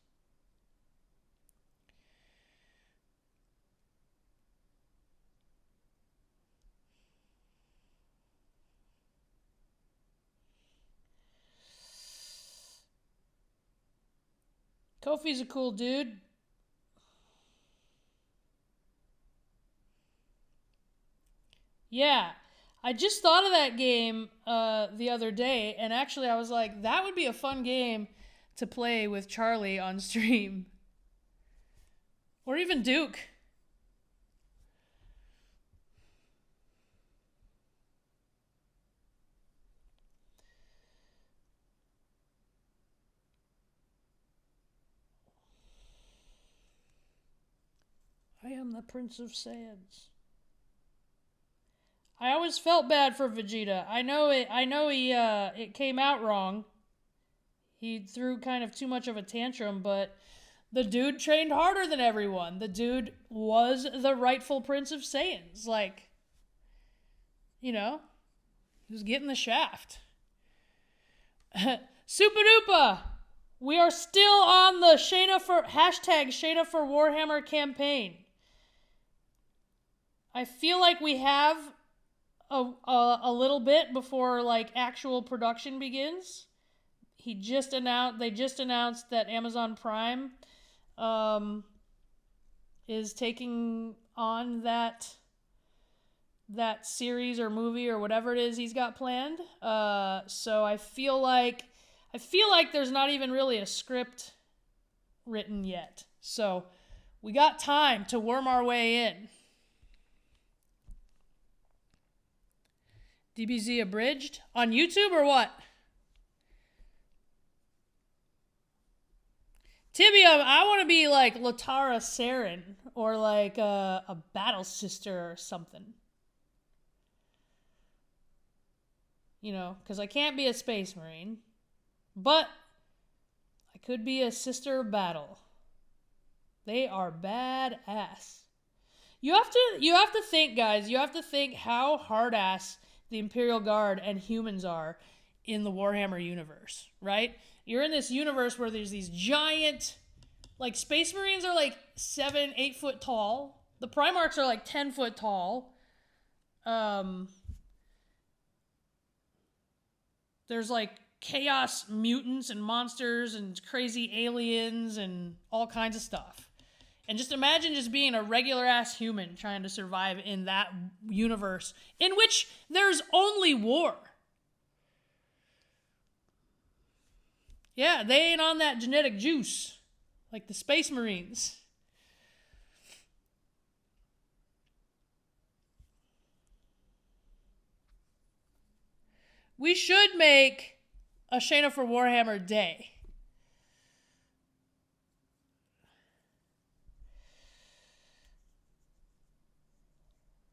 Kofi's a cool dude. Yeah, I just thought of that game the other day, and actually I was like, that would be a fun game to play with Charlie on stream. Or even Duke. I am the Prince of Saiyans. I always felt bad for Vegeta. I know it came out wrong. He threw kind of too much of a tantrum, but the dude trained harder than everyone. The dude was the rightful Prince of Saiyans. Like, you know, he was getting the shaft. Super duper! We are still on the Shayna for Warhammer campaign. I feel like we have a little bit before like actual production begins. They just announced that Amazon Prime is taking on that series or movie or whatever it is he's got planned. So I feel like there's not even really a script written yet. So we got time to worm our way in. DBZ abridged on YouTube or what? Tibium, I want to be like Latara Saren or like a Battle Sister or something. You know, because I can't be a Space Marine. But I could be a Sister of Battle. They are badass. You have to think, guys. You have to think how hard ass the Imperial Guard and humans are in the Warhammer universe, right? You're in this universe where there's these giant, like, Space Marines are like 7-8 foot tall. The Primarchs are like 10 foot tall. There's like chaos mutants and monsters and crazy aliens and all kinds of stuff. And just imagine just being a regular ass human trying to survive in that universe in which there's only war. Yeah, they ain't on that genetic juice like the Space Marines. We should make a Shayna for Warhammer day.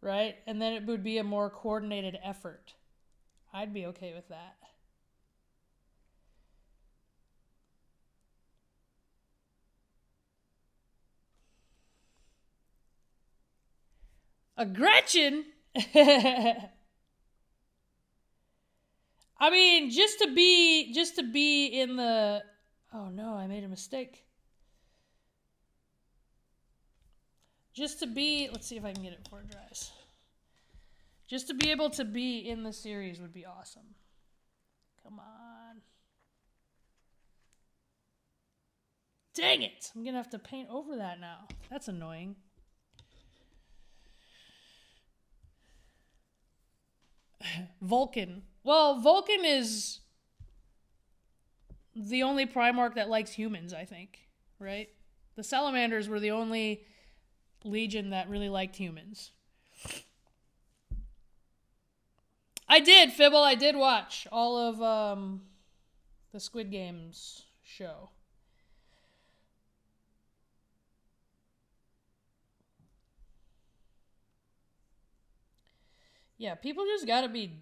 Right? And then it would be a more coordinated effort. I'd be okay with that. A Gretchen? I mean, just to be in the... Oh no, I made a mistake. Just to be... Let's see if I can get it before it dries. Just to be able to be in the series would be awesome. Come on. Dang it! I'm going to have to paint over that now. That's annoying. Vulcan. Well, Vulcan is the only Primarch that likes humans, I think. Right? The Salamanders were the only Legion that really liked humans. I did, Fibble. I did watch all of the Squid Games show. Yeah, people just gotta be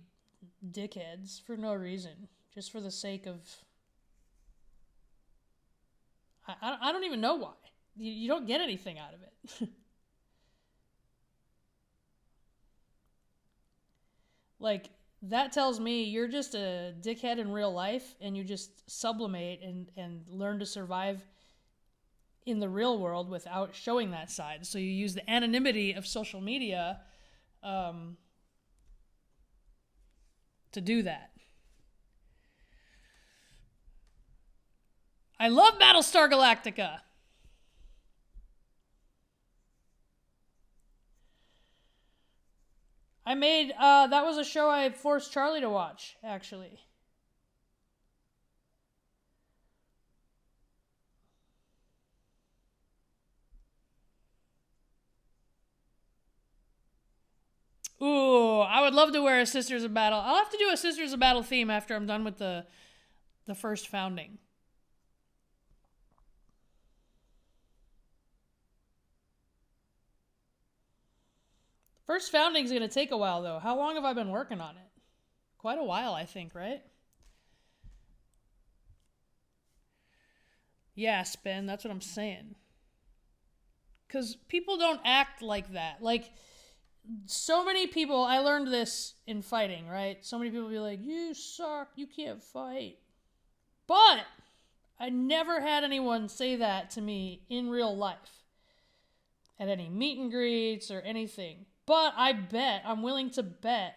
dickheads for no reason. Just for the sake of... I don't even know why. You don't get anything out of it. Like, that tells me you're just a dickhead in real life and you just sublimate and learn to survive in the real world without showing that side. So you use the anonymity of social media to do that. I love Battlestar Galactica. I made, that was a show I forced Charlie to watch, actually. Ooh, I would love to wear a Sisters of Battle. I'll have to do a Sisters of Battle theme after I'm done with the first founding. First founding's going to take a while, though. How long have I been working on it? Quite a while, I think, right? Yeah, Spin, that's what I'm saying. Because people don't act like that. Like, so many people, I learned this in fighting, right? So many people be like, you suck, you can't fight. But I never had anyone say that to me in real life. At any meet and greets or anything. But I'm willing to bet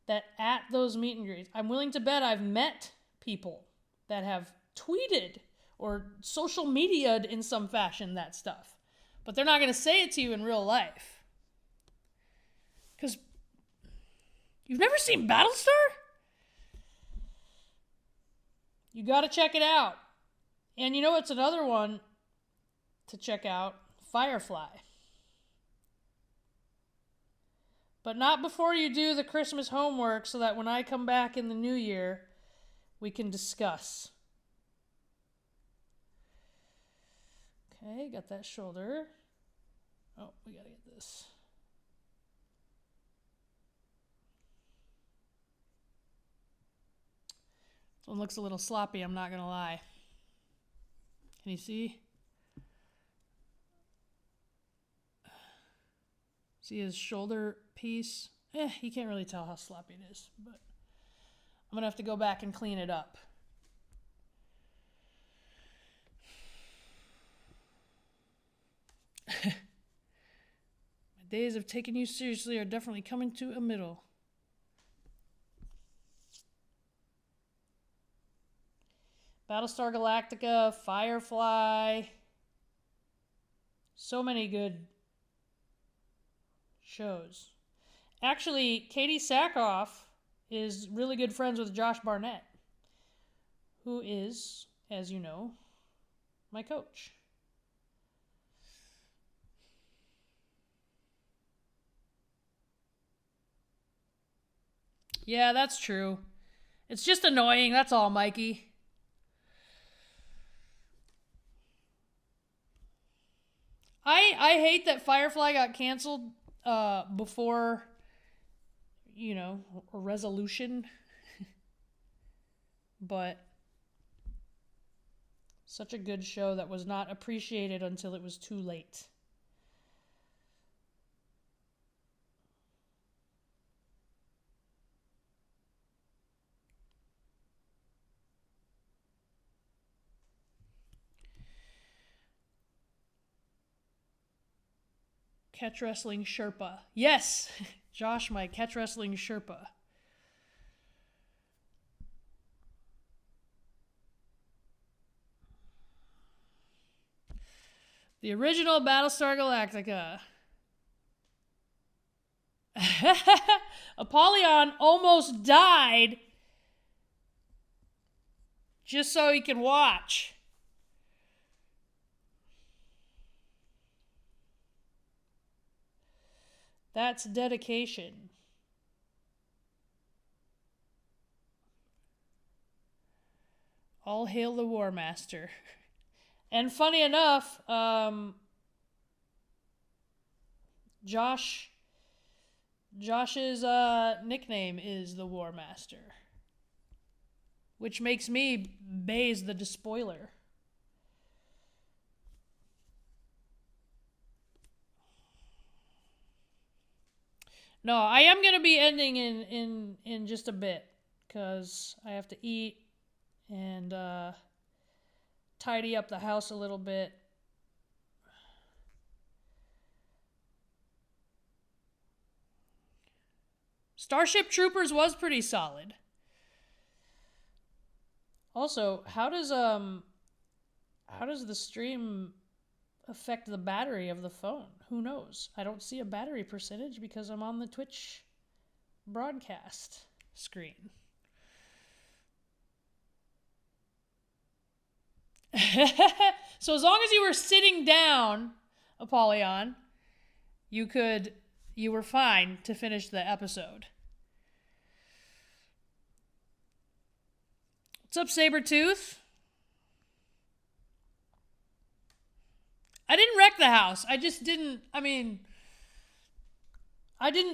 that at those meet and greets, I'm willing to bet I've met people that have tweeted or social media'd in some fashion that stuff. But they're not going to say it to you in real life. Because you've never seen Battlestar? You got to check it out. And you know what's another one to check out? Firefly. But not before you do the Christmas homework so that when I come back in the new year, we can discuss. Okay, got that shoulder. Oh, we gotta get this. This one looks a little sloppy, I'm not gonna lie. Can you see? See his shoulder piece? You can't really tell how sloppy it is, but I'm gonna have to go back and clean it up. My days of taking you seriously are definitely coming to a middle. Battlestar Galactica, Firefly. So many good shows. Actually, Katie Sackhoff is really good friends with Josh Barnett, who is, as you know, my coach. Yeah, that's true. It's just annoying, that's all, Mikey. I hate that Firefly got canceled before, you know, a resolution. But such a good show that was not appreciated until it was too late. Catch Wrestling Sherpa. Yes! Josh, my catch wrestling Sherpa. The original Battlestar Galactica. Apollyon almost died just so he can watch. That's dedication. All hail the War Master. And funny enough, Josh's nickname is the War Master, which makes me Baze the Despoiler. No, I am going to be ending in just a bit because I have to eat and tidy up the house a little bit. Starship Troopers was pretty solid. Also, how does the stream affect the battery of the phone? Who knows? I don't see a battery percentage because I'm on the Twitch broadcast screen. So as long as you were sitting down, Apollyon, you were fine to finish the episode. What's up, Sabretooth? I didn't wreck the house. I didn't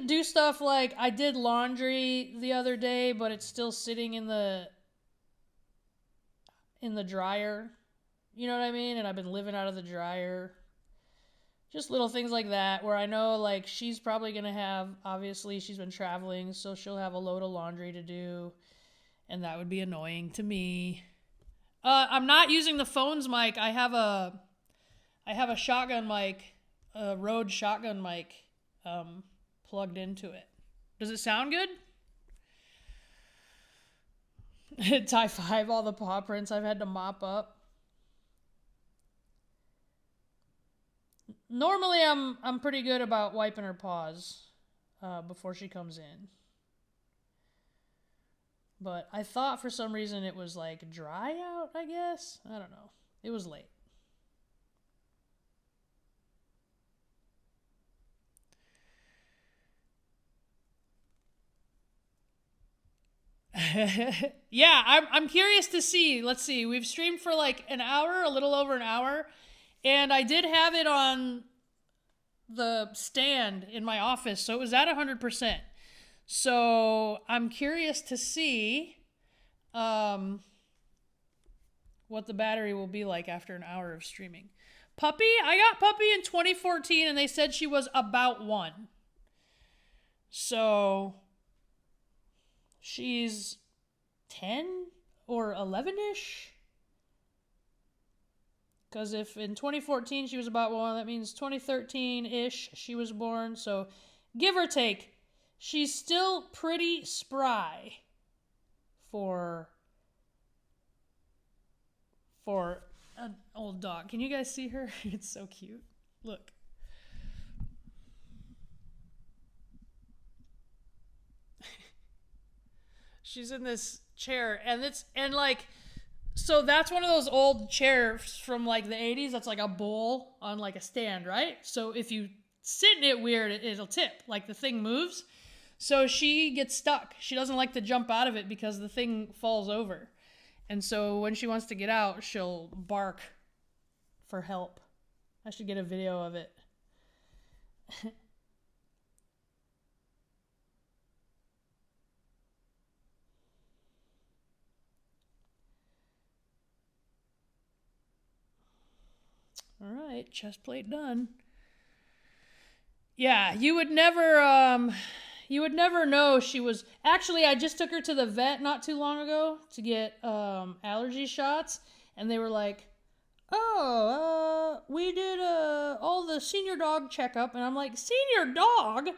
do stuff like I did laundry the other day, but it's still sitting in the dryer. You know what I mean? And I've been living out of the dryer. Just little things like that where I know like she's probably going to have, obviously she's been traveling, so she'll have a load of laundry to do. And that would be annoying to me. I'm not using the phone's mic. I have a shotgun mic, a Rode shotgun mic plugged into it. Does it sound good? Tie 5, all the paw prints I've had to mop up. Normally I'm pretty good about wiping her paws before she comes in. But I thought for some reason it was like dry out, I guess. I don't know. It was late. Yeah, I'm curious to see. Let's see. We've streamed for like an hour, a little over an hour. And I did have it on the stand in my office, so it was at 100%. So I'm curious to see what the battery will be like after an hour of streaming. Puppy? I got Puppy in 2014, and they said she was about 1. So she's 10 or 11-ish? Because if in 2014 she was about 1, that means 2013-ish she was born. So give or take, she's still pretty spry for an old dog. Can you guys see her? It's so cute. Look. She's in this chair, so that's one of those old chairs from like the 80s that's like a bowl on like a stand, right? So if you sit in it weird, it'll tip, like the thing moves. So she gets stuck. She doesn't like to jump out of it because the thing falls over. And so when she wants to get out, she'll bark for help. I should get a video of it. All right, chest plate done. Yeah, you would never know she was... Actually, I just took her to the vet not too long ago to get allergy shots, and they were like, we did all the senior dog checkup, and I'm like, senior dog?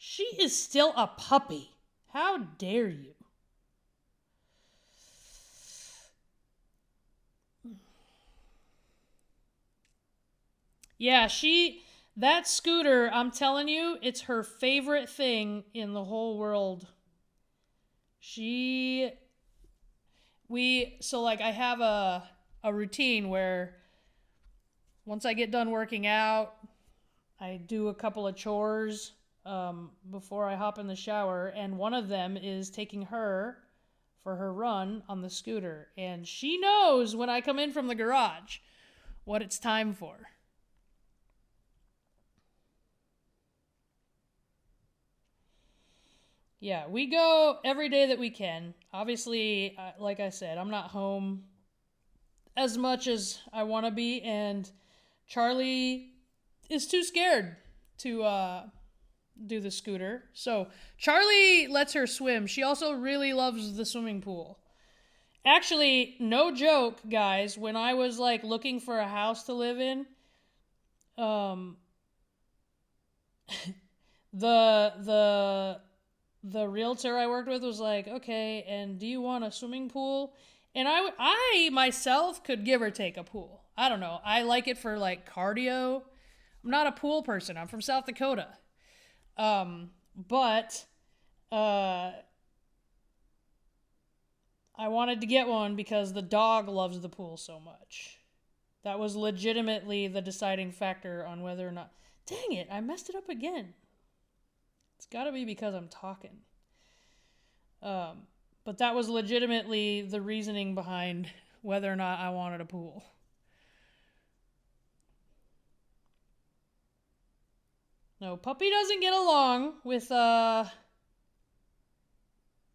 She is still a puppy. How dare you? Yeah, that scooter, I'm telling you, it's her favorite thing in the whole world. She, so like I have a routine where once I get done working out, I do a couple of chores before I hop in the shower, and one of them is taking her for her run on the scooter. And she knows when I come in from the garage what it's time for. Yeah, we go every day that we can. Obviously, like I said, I'm not home as much as I want to be, and Charlie is too scared to do the scooter. So Charlie lets her swim. She also really loves the swimming pool. Actually, no joke, guys, when I was like looking for a house to live in, um the the realtor I worked with was like, "Okay, and do you want a swimming pool?" And I myself could give or take a pool. I don't know. I like it for like cardio. I'm not a pool person. I'm from South Dakota. But I wanted to get one because the dog loves the pool so much. That was legitimately the deciding factor on whether or not. Dang it, I messed it up again. It's got to be because I'm talking. But that was legitimately the reasoning behind whether or not I wanted a pool. No, Puppy doesn't get along with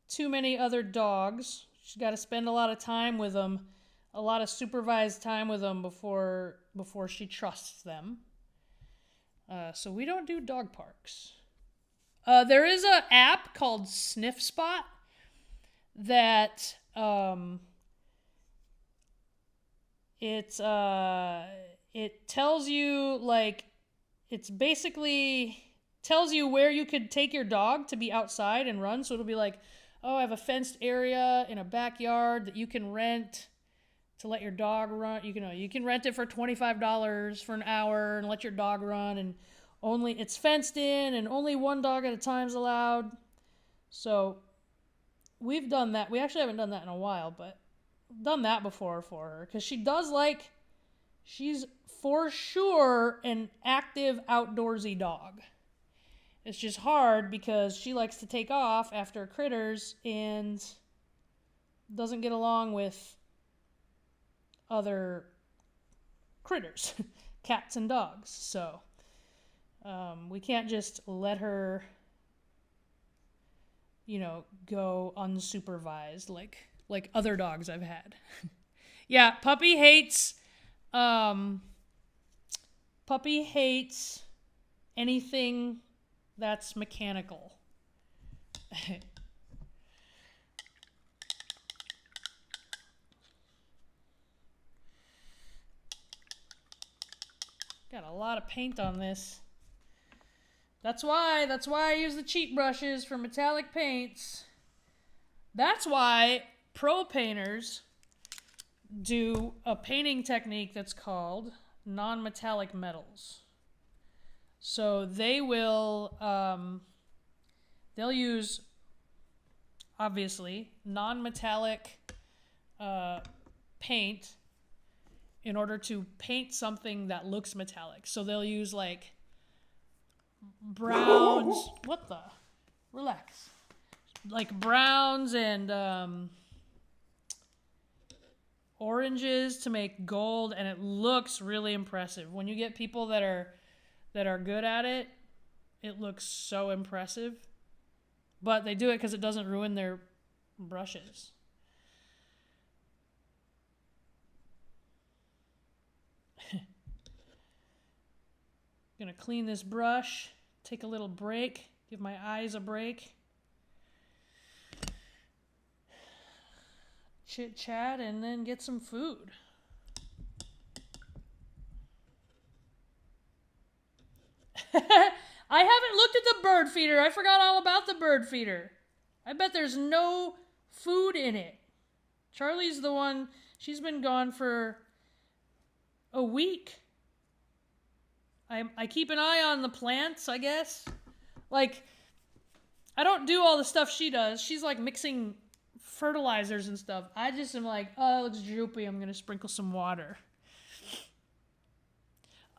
too many other dogs. She's got to spend a lot of time with them, a lot of supervised time with them before she trusts them. So we don't do dog parks. There is an app called Sniff Spot that it tells you, like, it's basically tells you where you could take your dog to be outside and run. So it'll be like, oh, I have a fenced area in a backyard that you can rent to let your dog run. You can rent it for $25 for an hour and let your dog run, and it's fenced in and only one dog at a time is allowed. So we've done that. We actually haven't done that in a while, but done that before for her because she's for sure an active outdoorsy dog. It's just hard because she likes to take off after critters and doesn't get along with other critters, cats and dogs. So we can't just let her, go unsupervised like other dogs I've had. Yeah, Puppy hates anything that's mechanical. Got a lot of paint on this. That's why I use the cheap brushes for metallic paints. That's why pro painters do a painting technique that's called non-metallic metals. So they will, they'll use, obviously, non-metallic paint in order to paint something that looks metallic. So they'll use like browns. What the? Relax. Like browns and oranges to make gold, and it looks really impressive. When you get people that are good at it, it looks so impressive. But they do it because it doesn't ruin their brushes. Gonna clean this brush, take a little break, give my eyes a break. Chit chat and then get some food. I haven't looked at the bird feeder. I forgot all about the bird feeder. I bet there's no food in it. Charlie's the one, she's been gone for a week. I keep an eye on the plants, I guess. Like, I don't do all the stuff she does. She's like mixing fertilizers and stuff. I just am like, oh, it looks droopy. I'm going to sprinkle some water.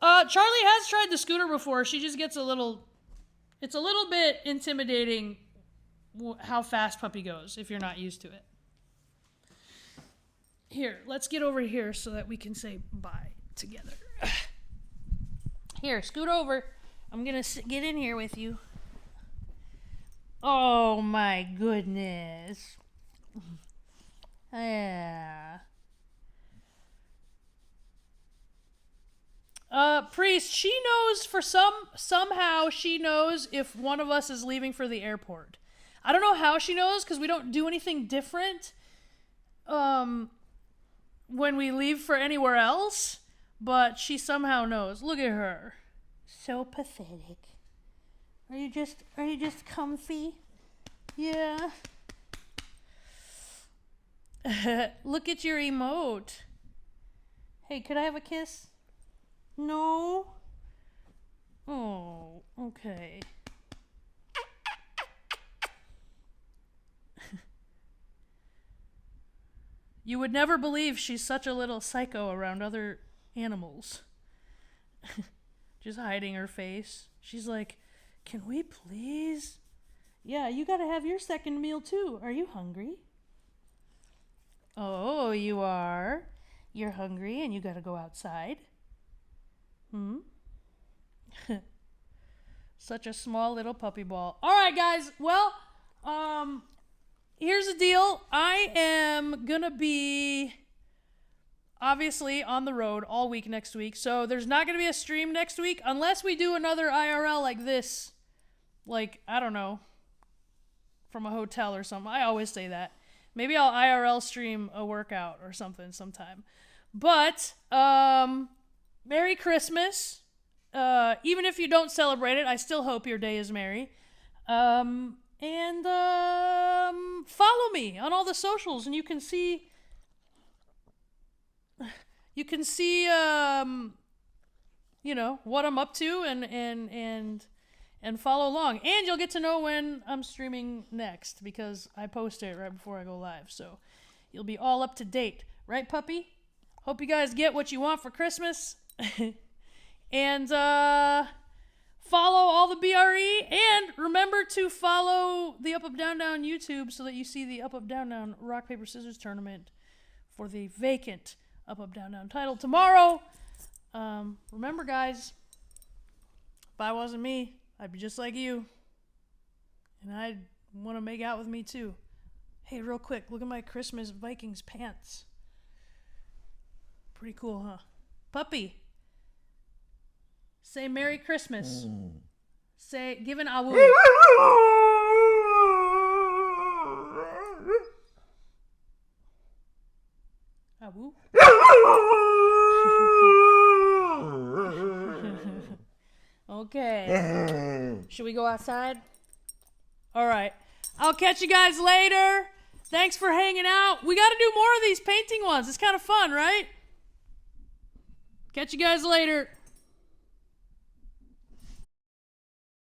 Charlie has tried the scooter before. She just gets it's a little bit intimidating how fast Puppy goes if you're not used to it. Here, let's get over here so that we can say bye together. Here, scoot over. I'm going to get in here with you. Oh, my goodness. Yeah. Priest, she knows somehow she knows if one of us is leaving for the airport. I don't know how she knows because we don't do anything different when we leave for anywhere else, but she somehow knows. Look at her. So pathetic. Are you just comfy? Yeah. Look at your emote. Hey, could I have a kiss? No? Oh, okay. You would never believe she's such a little psycho around other animals. Just hiding her face. She's like, can we please? Yeah, you gotta have your second meal too. Are you hungry? Oh, you are? You're hungry and you gotta go outside? Such a small little puppy ball. All right, guys. Well, here's the deal. I am gonna be obviously on the road all week next week, so there's not gonna be a stream next week unless we do another IRL like this. Like, I don't know, from a hotel or something. I always say that. Maybe I'll IRL stream a workout or something sometime. But, Merry Christmas. Even if you don't celebrate it, I still hope your day is merry. And follow me on all the socials, and you can see you know, what I'm up to and follow along. And you'll get to know when I'm streaming next because I post it right before I go live. So you'll be all up to date. Right, puppy? Hope you guys get what you want for Christmas. And follow all the BRE. And remember to follow the Up Up Down Down YouTube so that you see the Up Up Down Down Rock Paper Scissors tournament for the vacant Up Up Down Down title tomorrow. Remember, guys, if I wasn't me, I'd be just like you. And I'd want to make out with me too. Hey, real quick, look at my Christmas Vikings pants. Pretty cool, huh? Puppy, say Merry Christmas. Say, give an awoo. Awoo? Okay. Should we go outside? All right. I'll catch you guys later. Thanks for hanging out. We got to do more of these painting ones. It's kind of fun, right? Catch you guys later.